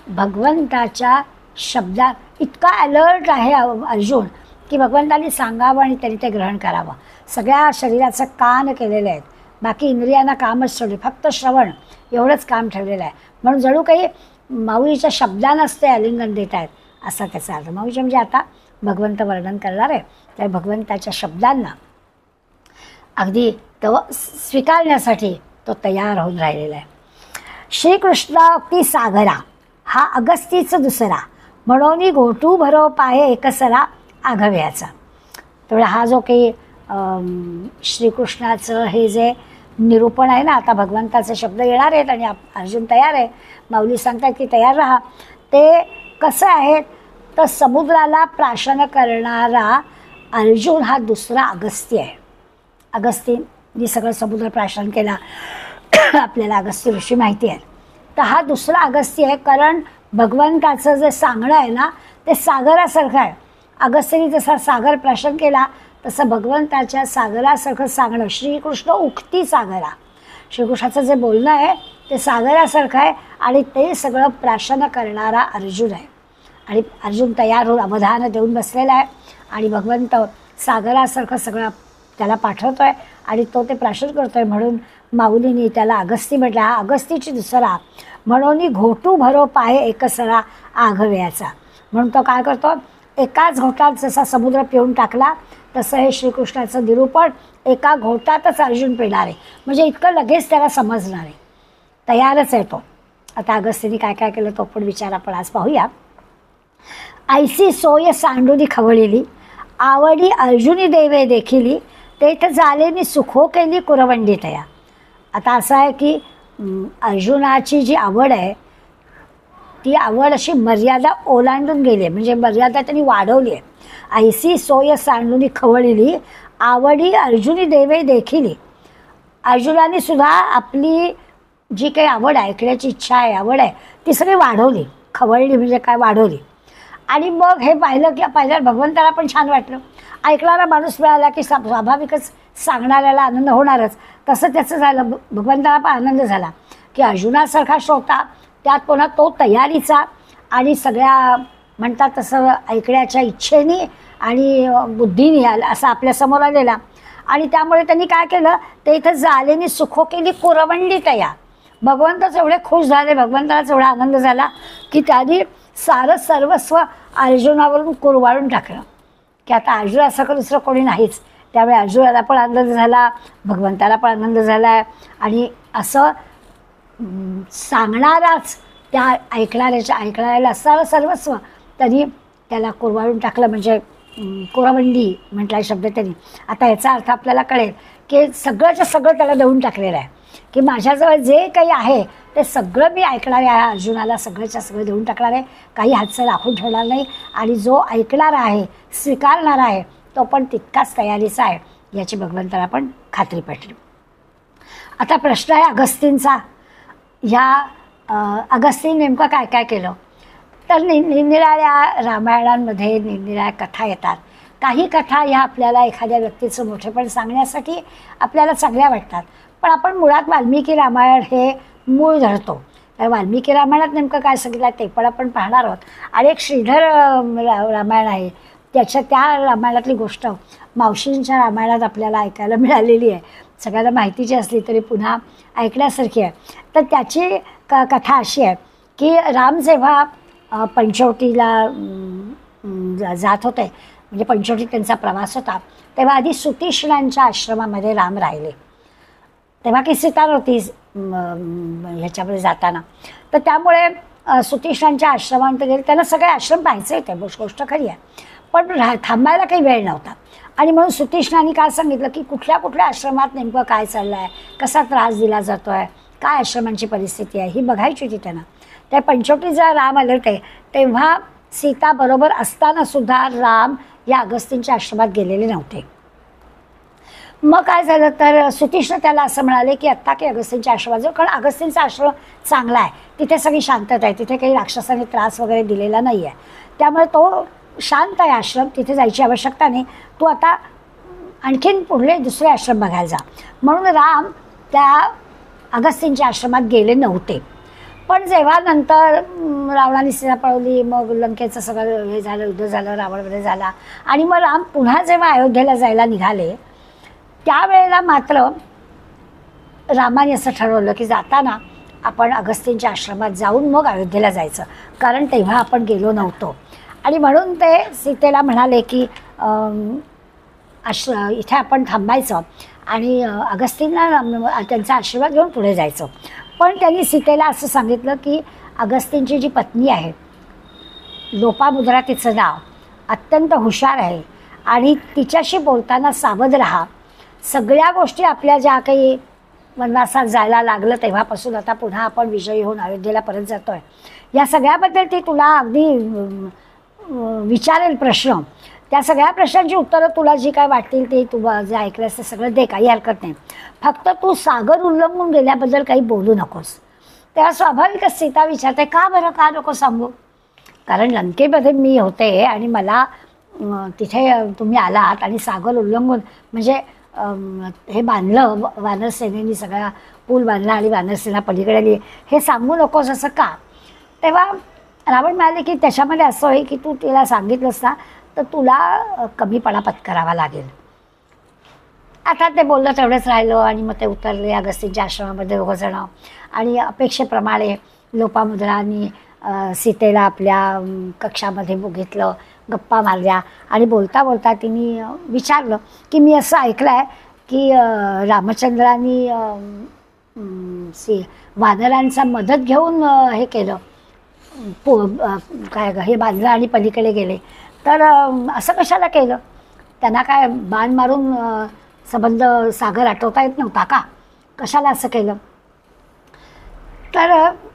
भगवंताच्या शब्दात इतका अलर्ट आहे अर्जुन की भगवंतानी सांगावं आणि त्यांनी ते ग्रहण करावं. सगळ्या शरीराचं कान केलेले आहेत, बाकी इंद्रियांना कामच ठेवले, फक्त श्रवण एवढंच काम ठेवलेलं आहे. म्हणून जणू काही माऊलीच्या शब्दांनाच ते आलिंगन देत आहेत असा त्याचा अर्थ. माऊलीच्या म्हणजे आता भगवंत वर्णन करणार आहे, त्या भगवंताच्या शब्दांना अगदी तो स्वीकारण्यासाठी तो तयार होऊन राहिलेला आहे. श्रीकृष्ण सागरा हा अगस्तीचं दुसरा, म्हणून घोटू भरो पाहे एकसरा आघव्याचा. तेवढा हा जो काही श्रीकृष्णाचं हे जे निरूपण आहे ना, आता भगवंताचे शब्द येणार आहेत आणि अर्जुन तयार आहे. माऊली सांगतात की तयार राहा. ते कसं आहे तर समुद्राला प्राशन करणारा अर्जुन हा दुसरा अगस्त्य आहे. अगस्तींनी सगळं समुद्र प्राशन केला, आपल्याला अगस्त्य ऋषी माहिती आहे. तर हा दुसरा अगस्त्य आहे, कारण भगवंताचं जे सांगणं आहे ना ते सागरासारखं आहे. अगस्त्याने जसा सागर प्राशन केला तसं भगवंताच्या सागरासारखं सांगणं. श्रीकृष्ण उक्ती सागरा, श्रीकृष्णाचं जे बोलणं आहे ते सागरासारखं आहे आणि ते सगळं प्राशन करणारा अर्जुन आहे. आणि अर्जुन तयार होऊन अवधान देऊन बसलेला आहे आणि भगवंत सागरासारखं सगळं त्याला पाठवतो आहे आणि तो ते प्राशन करतो आहे. म्हणून माऊलींनी त्याला अगस्ती म्हटलं. हा अगस्तीची दुसरा, म्हणून घोटू भरो पाहे एकसरा आघव्याचा. म्हणून तो काय करतो, एकाच घोटात जसा समुद्र पिऊन टाकला तसं हे श्रीकृष्णाचं निरूपण एका घोटातच अर्जुन पिणार आहे. म्हणजे इतकं लगेच त्याला समजणार आहे, तयारच आहे तो. आता अगस्तीने काय काय केलं तो पण विचार आपण आज पाहूया. ऐसी सोय सांडुनी खवळिली, आवडी अर्जुनी देवे देखिली, तेथ झालेनी सुखो केली कुरवंडी तया. आता असं आहे की अर्जुनाची जी आवड आहे ती आवड अशी मर्यादा ओलांडून गेली आहे, म्हणजे मर्यादा त्यांनी वाढवली आहे. ऐसी सोय सांडुनी खवळिली, आवडी अर्जुनी देवे देखिली. अर्जुनाने सुद्धा आपली जी काही आवड आहे, ऐकण्याची इच्छा आहे, आवड आहे, ती सगळी वाढवली. खवळली म्हणजे काय, वाढवली. आणि मग हे पाहिलं की पहिल्या भगवंताला पण छान वाटलं. ऐकणारा माणूस मिळाला की स्वाभाविकच सांगणाऱ्याला आनंद होणारच. तसं त्याचं झालं. भगवंताला पण आनंद झाला की अर्जुनासारखा श्रोता, त्यात पुन्हा तो तयारीचा आणि सगळ्या म्हणतात तसं ऐकण्याच्या इच्छेने आणि बुद्धीने असं आपल्यासमोर आलेला. आणि त्यामुळे त्यांनी काय केलं, ते इथं झालेनी सुखो केली कुरवंडी तया. भगवंतच एवढे खुश झाले, भगवंतालाच एवढा आनंद झाला की त्यांनी सारं सर्वस्व अर्जुनावरून कुरवाळून टाकलं की आता अर्जुनासारखं दुसरं कोणी नाहीच. त्यामुळे अर्जुनाला पण आनंद झाला, भगवंताला पण आनंद झाला. आणि असं सांगणाराच त्या ऐकणाऱ्याला सारं सर्वस्व त्यांनी त्याला कुरवाळून टाकलं, म्हणजे कुरवंडी म्हटला शब्द त्यांनी. आता याचा अर्थ आपल्याला कळेल की सगळंच्या सगळं त्याला देऊन टाकलेलं आहे की माझ्याजवळ जे काही आहे ते सगळं मी ऐकणाऱ्या अर्जुनाला सगळंच्या सगळं देऊन टाकणार आहे, काही हातचं राखून ठेवणार नाही. आणि जो ऐकणार आहे, स्वीकारणार आहे, तो पण तितकाच तयारीचा आहे, याची भगवंताला पण खात्री पटली. आता प्रश्न आहे अगस्तींचा. ह्या अगस्तीन नेमकं काय काय केलं, तर निरनिराळ्या रामायणांमध्ये निरनिराळ्या कथा येतात. काही कथा ह्या आपल्याला एखाद्या व्यक्तीचं मोठेपण सांगण्यासाठी आपल्याला चांगल्या वाटतात, पण आपण मुळात वाल्मिकी रामायण हे मूळ धरतो. तर वाल्मिकी रामायणात नेमकं काय सांगितलं ते पण आपण पाहणार आहोत. आणि एक श्रीधर रामायण आहे, त्या रामायणातली गोष्ट मावशींच्या रामायणात आपल्याला ऐकायला मिळालेली आहे. सगळ्यांना माहितीची असली तरी पुन्हा ऐकण्यासारखी आहे. तर त्याची कथा अशी आहे की राम जेव्हा पंचवटीला जात होते, म्हणजे पंचवटीत त्यांचा प्रवास होता, तेव्हा आधी सुतीष्णांच्या आश्रमामध्ये राम राहिले. तेव्हा की सीता नव्हती ह्याच्यामध्ये जाताना. तर त्यामुळे सुतीष्णांच्या आश्रमांत गेले. त्यांना सगळे आश्रम पाहायचे होते, गोष्ट खरी आहे, पण थांबायला काही वेळ नव्हता. आणि म्हणून सुतीष्णांनी काय सांगितलं की कुठल्या कुठल्या आश्रमात नेमकं काय चाललं आहे, कसा त्रास दिला जातो आहे, काय आश्रमांची परिस्थिती आहे, ही बघायची होती त्यांना. त्या पंचवटीत जेव्हा राम आले होते तेव्हा सीता बरोबर असताना सुद्धा राम या अगस्तींच्या आश्रमात गेलेले नव्हते. मग काय झालं तर सुतीष्ण त्याला असं म्हणाले की आत्ता की अगस्तींच्या आश्रमात जाऊ, कारण अगस्तींचा आश्रम चांगला आहे, तिथे सगळी शांतता आहे, तिथे काही राक्षसाने त्रास वगैरे दिलेला नाही आहे, त्यामुळे तो शांत आहे आश्रम, तिथे जायची आवश्यकता नाही, तू आता आणखीन पुढले दुसरे आश्रम बघायला जा. म्हणून राम त्या अगस्तींच्या आश्रमात गेले नव्हते. पण जेव्हा नंतर रावणाने सीता पळवली, मग लंकेचं सगळं हे झालं, युद्ध झालं, रावणवध झाला, आणि मग राम पुन्हा जेव्हा अयोध्येला जायला निघाले त्यावेळेला मात्र रामाने असं ठरवलं की जाताना आपण अगस्तींच्या आश्रमात जाऊन मग अयोध्येला जायचं, कारण तेव्हा आपण गेलो नव्हतो. आणि म्हणून ते सीतेला म्हणाले की इथे आपण थांबायचं आणि अगस्तींना त्यांचा आशीर्वाद घेऊन पुढे जायचं. पण त्यांनी सीतेला असं सांगितलं की अगस्तींची जी पत्नी आहे, लोपामुद्रा तिचं नाव, अत्यंत हुशार आहे आणि तिच्याशी बोलताना सावध राहा. सगळ्या गोष्टी आपल्या ज्या काही वनवासात जायला लागलं तेव्हापासून आता पुन्हा आपण विजयी होऊन अयोध्येला परत जातो आहे, या सगळ्याबद्दल ती तुला अगदी विचारेल प्रश्न. त्या सगळ्या प्रश्नांची उत्तरं तुला जी काय वाटतील ते तू जे ऐकलंस ते सगळं दे, काही हरकत नाही, फक्त तू सागर उल्लंघून गेल्याबद्दल काही बोलू नकोस. तेव्हा स्वाभाविकच सीता विचारते, का बरं, का नको सांगू, कारण लंकेमध्ये मी होते आणि मला तिथे तुम्ही आलात आणि सागर उल्लंघून म्हणजे हे बांधलं, वानरसेनेनी सगळा पूल बांधला आणि वानरसेना पलीकडे आली, हे सांगू नकोस असं का. तेव्हा रावण म्हणाले की त्याच्यामध्ये असं आहे की तू तिला सांगितलंस ना तर तुला कमीपणा पत्करावा लागेल. आता ते बोललं तेवढंच राहिलं आणि मग ते उतरले अगस्तींच्या आश्रमामध्ये दोघंजणं. आणि अपेक्षेप्रमाणे लोपामुद्रांनी सीतेला आपल्या कक्षामध्ये बघितलं, गप्पा मारल्या आणि बोलता बोलता तिने विचारलं की मी असं ऐकलं आहे की रामचंद्रांनी वानरांचा मदत घेऊन हे केलं, काय हे बांधलं आणि पलीकडे गेले. तर असं कशाला केलं? त्यांना काय बाण मारून संबंध सागर आटवता येत नव्हता का? कशाला असं केलं? तर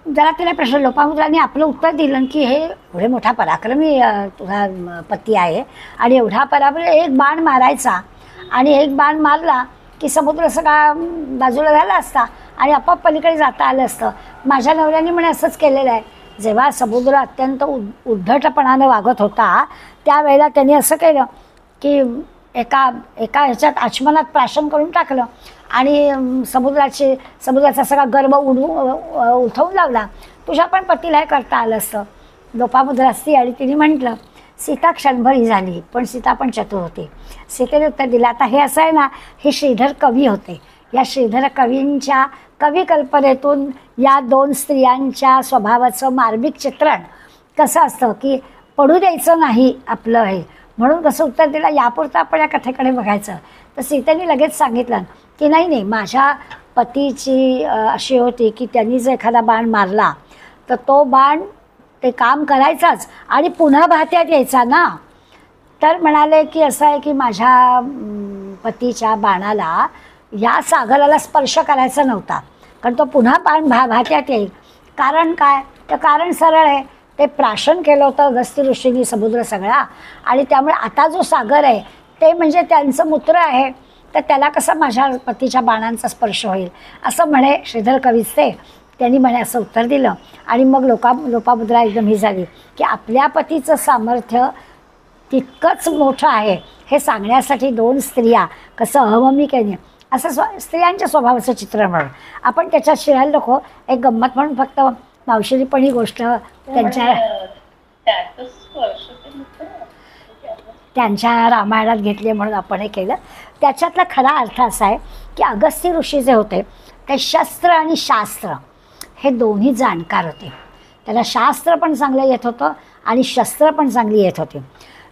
जरा तिला प्रश्न लोपामुद्राने आपलं उत्तर दिलं की हे एवढे मोठा पराक्रमी तुझा पती आहे आणि एवढा पराक्रमी, एक बाण मारायचा आणि एक बाण मारला की समुद्र सगळा बाजूला झाला असता आणि आपोआप पलीकडे जाता आलं असतं. माझ्या नवऱ्याने म्हणे असंच केलेलं आहे. जेव्हा समुद्र अत्यंत उद्धटपणानं वागत होता त्यावेळेला त्यांनी असं केलं की एका ह्याच्यात आचमनात प्राशन करून टाकलं आणि समुद्राचा सगळा गर्भ उठवून लावला. तुझ्या पण पतीला हे करता आलं असतं. लोपामुद्रा असती आणि तिने म्हटलं, सीता क्षणभरी झाली पण सीता पण चतुर होती. सीतेने उत्तर दिलं. आता हे असं आहे ना, हे श्रीधर कवी होते. या श्रीधर कवींच्या कवी कल्पनेतून या दोन स्त्रियांच्या स्वभावाचं मार्मिक चित्रण कसं असतं की पडू द्यायचं नाही आपलं हे, म्हणून कसं उत्तर दिलं, यापुरतं आपण या कथेकडे बघायचं. तर सीतेने लगेच सांगितलं की नाही, माझ्या पतीची अशी होती की त्यांनी जर एखादा बाण मारला तर तो बाण ते काम करायचाच आणि पुन्हा भात्यात यायचा ना. तर म्हणाले की असं आहे की माझ्या पतीच्या बाणाला या सागराला स्पर्श करायचा नव्हता, कारण तो पुन्हा बाण भात्यात येईल. कारण काय? तर कारण सरळ आहे, ते प्राशन केलं होतं अगस्त्य ऋषींनी समुद्र सगळा, आणि त्यामुळे आता जो सागर आहे ते म्हणजे त्यांचं मूत्र आहे, तर त्याला कसं माझ्या पतीच्या बाणांचा स्पर्श होईल असं म्हणे श्रीधर कवीच ते. त्यांनी म्हणे असं उत्तर दिलं. आणि मग लोपामुद्रा एकदम ही झाली की आपल्या पतीचं सामर्थ्य तितकंच मोठं आहे हे सांगण्यासाठी दोन स्त्रिया कसं अहममिकेने असं स्त्रियांच्या स्वभावाचं चित्र म्हणून आपण त्याच्यात शिरायला नको. एक गंमत म्हणून फक्त मावशीने पण ही गोष्ट त्यांच्या रामायणात घेतली म्हणून आपण हे केलं. त्याच्यातला खरा अर्थ असा आहे की अगस्त्य ऋषी जे होते ते शस्त्र आणि शास्त्र हे दोन्ही जाणकार होते. त्याला शास्त्र पण चांगलं येत होतं आणि शस्त्र पण चांगली येत होती.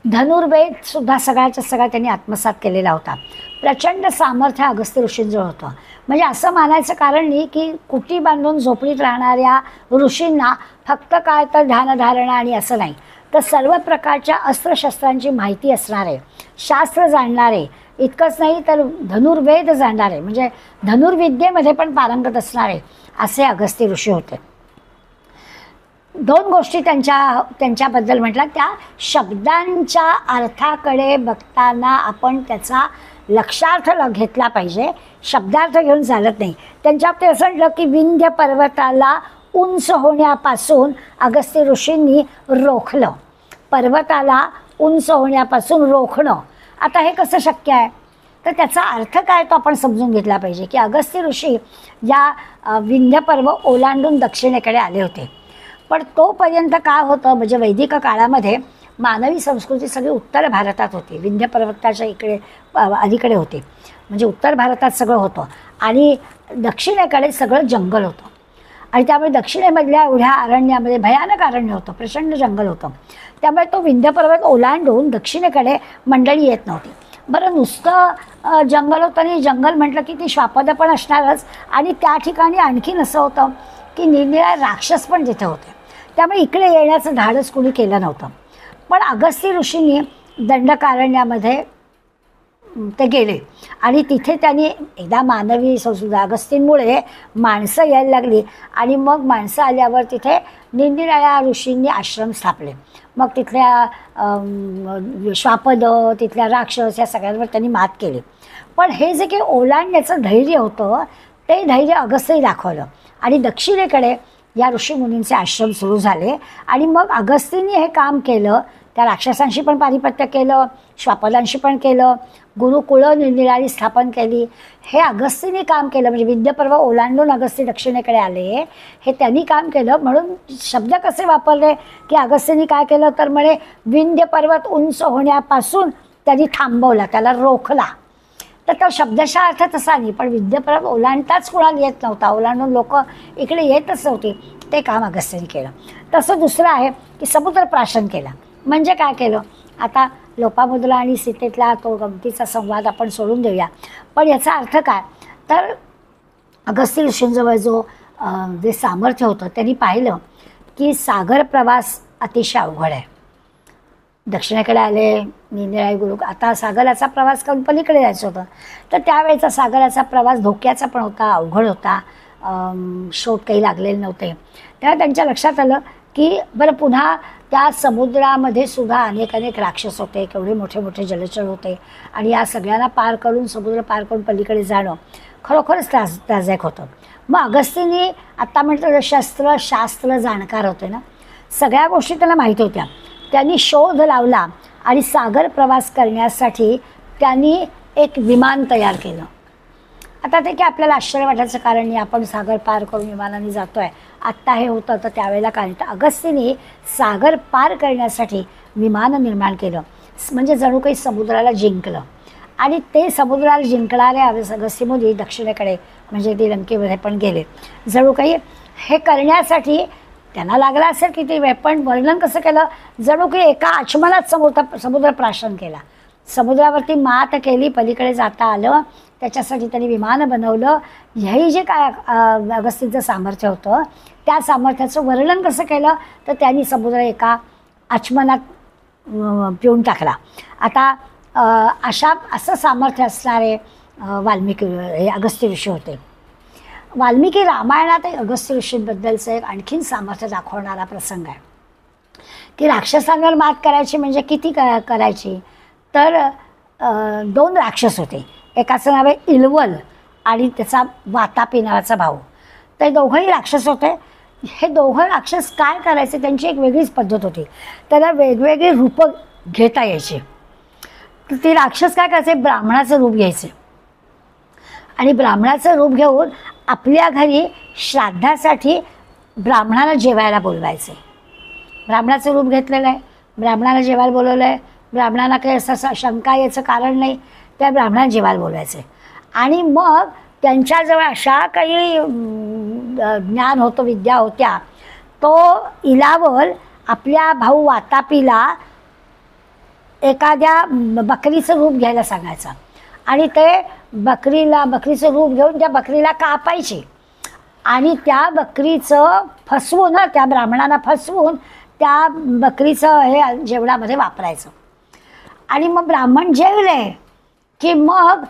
धनुर्वेदसुद्धा सगळ्याच्या सगळा त्यांनी आत्मसात केलेला होता. प्रचंड सामर्थ्य अगस्त्य ऋषींजवळ होतं. म्हणजे असं मानायचं कारण नाही की कुटी बांधून झोपडीत राहणाऱ्या ऋषींना फक्त काय तर ध्यानधारणा आणि असं नाही, तर सर्व प्रकारच्या अस्त्रशस्त्रांची माहिती असणारे, शास्त्र जाणणारे, इतकंच नाही तर धनुर्वेद जाणणारे म्हणजे धनुर्विद्येमध्ये पण पारंगत असणारे असे अगस्त्य ऋषी होते. दोन गोष्टी त्यांच्याबद्दल म्हटलं. त्या शब्दांच्या अर्थाकडे बघताना आपण त्याचा लक्षार्थ घेतला पाहिजे, शब्दार्थ घेऊन चालत नाही. त्यांच्यात असं म्हटलं की विंध्य पर्वताला उंच होण्यापासून अगस्त्य ऋषींनी रोखलं. पर्वताला उंच होण्यापासून रोखणं, आता हे कसं शक्य आहे? तर त्याचा अर्थ काय तो आपण समजून घेतला पाहिजे की अगस्त्य ऋषी या विंध्य पर्वत ओलांडून दक्षिणेकडे आले होते. पण तोपर्यंत काय होतं म्हणजे वैदिक काळामध्ये मानवी संस्कृती सगळी उत्तर भारतात होती, विंध्य पर्वताच्या इकडे अलीकडे होते, म्हणजे उत्तर भारतात सगळं होतं आणि दक्षिणेकडे सगळं जंगल होतं. आणि त्यामुळे दक्षिणेमधल्या एवढ्या अरण्यामध्ये भयानक अरण्य होतं, प्रचंड जंगल होतं. त्यामुळे तो विंध्य पर्वत ओलांडून दक्षिणेकडे मंडळी येत नव्हती. बरं, नुसतं जंगल होतं आणि जंगल म्हटलं की ती श्वापदं पण असणारच, आणि त्या ठिकाणी आणखीन असं होतं की निरनिराळे राक्षस पण तिथे होते. त्यामुळे इकडे येण्याचं धाडस कुणी केलं नव्हतं. पण अगस्त्य ऋषींनी दंडकारण्यामध्ये ते गेले आणि तिथे त्यांनी एकदा मानवी संस्कृती अगस्तींमुळे माणसं यायला लागली आणि मग माणसं आल्यावर तिथे निरनिराळ्या ऋषींनी आश्रम स्थापले. मग तिथल्या श्वापद, तिथल्या राक्षस या सगळ्यांवर त्यांनी मात केली. पण हे जे काही ओलांडण्याचं धैर्य होतं ते धैर्य अगस्त्यही दाखवलं आणि दक्षिणेकडे या ऋषीमुनींचे आश्रम सुरू झाले. आणि मग अगस्तींनी हे काम केलं, त्या राक्षसांशी पण पारिपत्य केलं, श्वापदांशी पण केलं, गुरुकुळं निरनिराळी स्थापन केली. हे अगस्तींनी काम केलं. म्हणजे विंध्य पर्वत ओलांडून अगस्ती दक्षिणेकडे आले हे त्यांनी काम केलं. म्हणून शब्द कसे वापरले की अगस्तींनी काय केलं तर म्हणे विंध्य पर्वत उंच होण्यापासून त्यांनी थांबवला, त्याला रोखला. तर तो शब्दशः अर्थ तसा नाही, पण विंध्य पर्वत ओलांडताच कुणाला येत नव्हता, ओलांडून लोक इकडे येतच नव्हते, ते काम अगस्तींनी केलं. तसं दुसरं आहे की समुद्र प्राशन केला. म्हणजे काय केलं? आता लोपामुद्रा आणि सीतेतला तो गमतीचा संवाद आपण सोडून देऊया, पण याचा अर्थ काय तर अगस्त्य ऋषींजवळ जे सामर्थ्य होतं त्यांनी पाहिलं की सागर प्रवास अतिशय अवघड आहे. दक्षिणेकडे आले, निरनिराळे गुरु, आता सागराचा प्रवास करून पलीकडे जायचं होतं. तर त्यावेळेचा सागराचा प्रवास धोक्याचा पण होता, अवघड होता, शोध काही लागलेले नव्हते. तेव्हा त्यांच्या लक्षात आलं की बरं पुन्हा त्या समुद्रामध्ये सुद्धा अनेक अनेक राक्षस होते, केवढे मोठे मोठे जलचर होते, आणि या सगळ्यांना पार करून, समुद्र पार करून पलीकडे जाणं खरोखरच त्रासदायक होतं. मग अगस्तींनी, आत्ता म्हटलं शास्त्र जाणकार होते ना, सगळ्या गोष्टी त्याला माहीत होत्या. त्यांनी शोध लावला आणि सागर प्रवास करण्यासाठी त्यांनी एक विमान तयार केलं. आता ते की आपल्याला आश्चर्य वाटायचं कारण नाही, आपण सागर पार करून विमानाने जातो आहे, आत्ता हे होतं तर त्यावेळेला काय. तर अगस्तींनी सागर पार करण्यासाठी विमान निर्माण केलं, म्हणजे जणू काही समुद्राला जिंकलं. आणि ते समुद्राला जिंकणारे अगस्ती मुनी दक्षिणेकडे म्हणजे ते लंकेमध्ये पण गेले. जणू काही हे करण्यासाठी त्यांना लागला असेल की ते वेपण वर्णन कसं केलं, जणू काही एका आचमनात समुद्र प्राशन केला, समुद्रावरती मात केली, पलीकडे जाता आलं. त्याच्यासाठी त्यांनी विमान बनवलं. हे जे काय अगस्तींचं सामर्थ्य होतं, त्या सामर्थ्याचं वर्णन कसं केलं तर त्यांनी समुद्र एका आचमनात पिऊन टाकला. आता असं सामर्थ्य असणारे वाल्मिकी हे अगस्त्य ऋषी होते. वाल्मिकी रामायणात अगस्त्य ऋषींबद्दलचं एक आणखीन सामर्थ्य दाखवणारा प्रसंग आहे की राक्षसांवर मात करायची म्हणजे किती करायची. तर 2 राक्षस होते, एकाचं नाव आहे इलवल आणि त्याचा वातापी नावाचा भाऊ. तर दोघंही राक्षस होते. हे दोघं राक्षस काय करायचे, त्यांची एक वेगळीच पद्धत होती. त्याला वेगवेगळी रूपं घेता यायची. तर ते राक्षस काय करायचे, ब्राह्मणाचं रूप घ्यायचे आणि ब्राह्मणाचं रूप घेऊन आपल्या घरी श्राद्धासाठी ब्राह्मणाला जेवायला बोलवायचे. ब्राह्मणाचं रूप घेतलेलं आहे, ब्राह्मणाला जेवायला बोलवलं आहे, ब्राह्मणाला काही असं शंका याचं कारण नाही, त्या ब्राह्मणाला जेवायला बोलवायचे. आणि मग त्यांच्याजवळ अशा काही ज्ञान होतं, विद्या होत्या. तो इलावल आपल्या भाऊ वातापीला एखाद्या बकरीचं रूप घ्यायला सांगायचा आणि ते बकरीचं रूप घेऊन त्या बकरीला कापायची आणि त्या बकरीचं फसवून, त्या ब्राह्मणाला फसवून त्या बकरीचं हे जेवणामध्ये वापरायचं. आणि मग ब्राह्मण जेवले की मग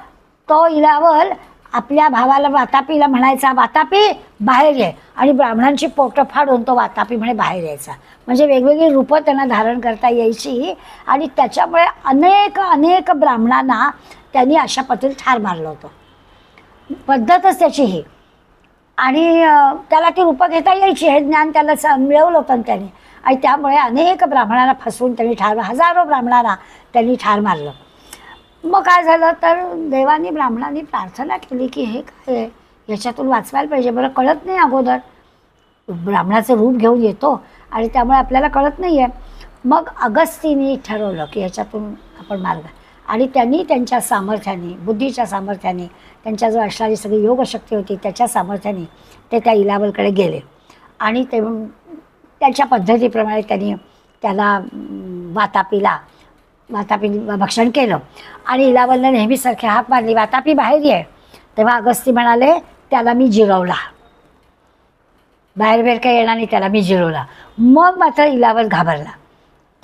तो इलावल आपल्या भावाला वातापीला म्हणायचा, वातापी बाहेर ये, आणि ब्राह्मणांची पोटं फाडून तो वातापी म्हणे बाहेर यायचा. म्हणजे वेगवेगळी रूपं त्यांना धारण करता यायची आणि त्याच्यामुळे अनेक ब्राह्मणांना त्यांनी अशा पद्धतीने ठार मारलं होतं. पद्धतच त्याची ही. आणि त्याला ती रूपं घेता यायची, हे ज्ञान त्याला मिळवलं होतं त्यांनी. आणि त्यामुळे अनेक ब्राह्मणांना फसवून त्यांनी हजारो ब्राह्मणांना त्यांनी ठार मारलं. मग काय झालं तर देवानी ब्राह्मणांनी प्रार्थना केली की हे काय आहे, याच्यातून वाचवायला पाहिजे. बरं कळत नाही, अगोदर ब्राह्मणाचं रूप घेऊन येतो आणि त्यामुळे आपल्याला कळत नाही आहे. मग अगस्तींनी ठरवलं की ह्याच्यातून आपण मार्ग, आणि त्यांनी त्यांच्या सामर्थ्याने, बुद्धीच्या सामर्थ्याने, त्यांच्याजवळ असणारी सगळी योगशक्ती होती त्याच्या सामर्थ्याने ते त्या इलावलकडे गेले आणि ते त्यांच्या पद्धतीप्रमाणे त्यांनी त्याला वातापी भक्षण केलं. आणि इलावलनं नेहमीसारखी हाक मारली, वातापी बाहेर ये. तेव्हा अगस्ती म्हणाले, त्याला मी जिरवला, बाहेर काही येणार नाही, त्याला मी जिरवला. मग मात्र इलावल घाबरला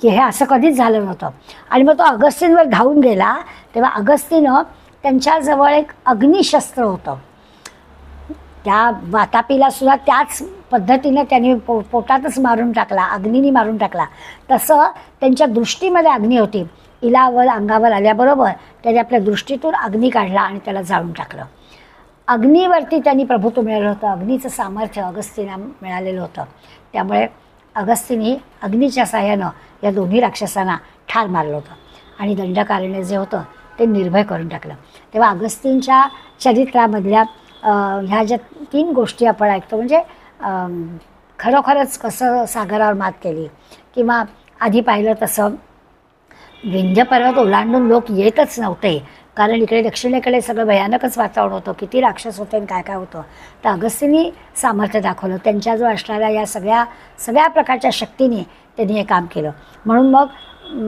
की हे असं कधीच झालं नव्हतं. आणि मग तो अगस्तींवर धावून गेला. तेव्हा अगस्तीनं त्यांच्याजवळ एक अग्निशस्त्र होतं, त्या वातापीला सुद्धा त्याच पद्धतीनं त्यांनी पोटातच मारून टाकला, अग्नीने मारून टाकला. तसं त्यांच्या दृष्टीमध्ये अग्नी होती. इलावल अंगावर आल्याबरोबर त्याने आपल्या दृष्टीतून अग्नी काढला आणि त्याला जाळून टाकलं. अग्नीवरती त्यांनी प्रभुत्व मिळालं होतं, अग्नीचं सामर्थ्य अगस्तींना मिळालेलं होतं. त्यामुळे अगस्तींनी अग्नीच्या साह्यानं या दोन्ही राक्षसांना ठार मारलं होतं आणि दंडकारण्य जे होतं ते निर्भय करून टाकलं. तेव्हा अगस्तींच्या चरित्रामधल्या ह्या ज्या 3 गोष्टी आपण ऐकतो, म्हणजे खरोखरच कसं सागरावर मात केली, किंवा आधी पाहिलं तसं विंध्य पर्वत ओलांडून लोक येतच नव्हते, कारण इकडे दक्षिणेकडे सगळं भयानकच वातावरण होतं, किती राक्षस होते आणि काय काय होतं. तर अगस्तींनी सामर्थ्य दाखवलं, त्यांच्याजवळ असणाऱ्या या सगळ्या प्रकारच्या शक्तीने त्यांनी हे काम केलं. म्हणून मग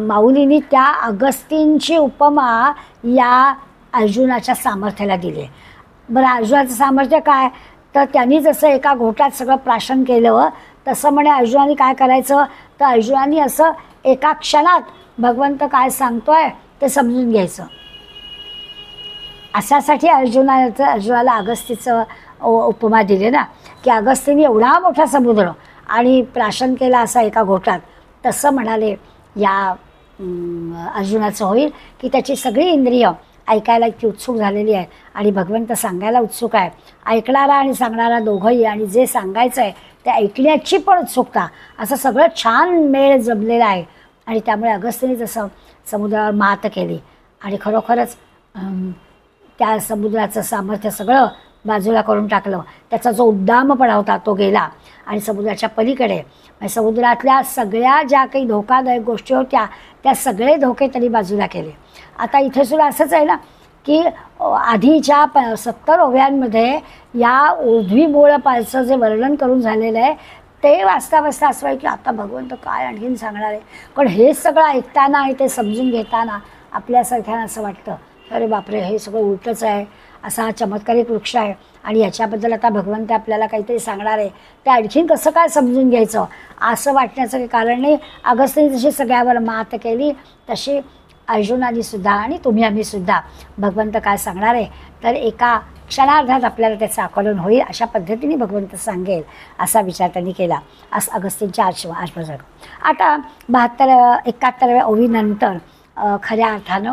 माऊलींनी त्या अगस्तींची उपमा या अर्जुनाच्या सामर्थ्याला दिली. बरं, अर्जुनाचं सामर्थ्य काय, तर त्यांनी जसं एका घोटात सगळं प्राशन केलं तसं म्हणे अर्जुनाने काय करायचं, तर अर्जुनाने असं एका क्षणात भगवंत काय सांगतोय ते समजून घ्यायचं. अशासाठी अर्जुनाला अगस्तीचं उपमा दिली ना, की अगस्तीने एवढा मोठा समुद्र आणि प्राशन केला असा एका घोटात. तसं म्हणाले या अर्जुनाचं होईल की त्याची सगळी इंद्रिय ऐकायला इतकी उत्सुक झालेली आहे आणि भगवंत सांगायला उत्सुक आहे. ऐकणारा आणि सांगणारा दोघंही, आणि जे सांगायचं आहे ते ऐकण्याची पण उत्सुकता, असं सगळं छान मेळ जमलेला आहे. आणि त्यामुळे अगस्तीने जसं समुद्रावर मात केली आणि खरोखरच त्या समुद्राचं सामर्थ्य सगळं बाजूला करून टाकलं. त्याचा जो उद्दामपणा होता तो गेला आणि समुद्राच्या पलीकडे म्हणजे समुद्रातल्या सगळ्या ज्या काही धोकादायक गोष्टी होत्या त्या सगळे धोके त्यांनी बाजूला केले. आता इथे सुद्धा असंच आहे ना, की आधीच्या 70 ओव्यांमध्ये या उर्ध्वीबोळपाचं जे वर्णन करून झालेलं आहे ते वाचता वाचता असं आहे की आता भगवंत काय आणखीन सांगणार आहे. पण हे सगळं ऐकताना आणि ते समजून घेताना आपल्यासारख्यांना असं वाटतं अरे बापरे, हे सगळं उलटच आहे. असा हा चमत्कारिक वृक्ष आहे आणि याच्याबद्दल आता भगवंत आपल्याला काहीतरी सांगणार आहे, ते आणखीन कसं काय समजून घ्यायचं असं वाटण्याचं काही कारण नाही. अगस्तीने जशी सगळ्यावर मात केली तशी अर्जुनाने सुद्धा आणि तुम्ही आम्ही सुद्धा भगवंत काय सांगणार आहे तर एका क्षणार्धात आपल्याला त्याचं आकलन होईल अशा पद्धतीने भगवंत सांगेल असा विचार त्यांनी केला. असं अगस्तींच्या आश्वासन. आता 71व्या ओवीनंतर खऱ्या अर्थानं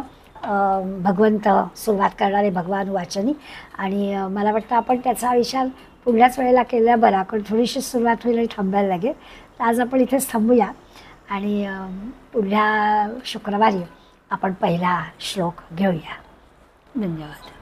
भगवंत सुरुवात करणार आहे भगवान वाचनी. आणि मला वाटतं आपण त्याचा विचार पुढल्याच वेळेला केला बरा, कारण थोडीशी सुरुवात होईल आणि थांबायला लागेल. तर आज आपण इथेच थांबूया आणि पुढल्या शुक्रवारी आपण पहिला श्लोक घेऊया. धन्यवाद.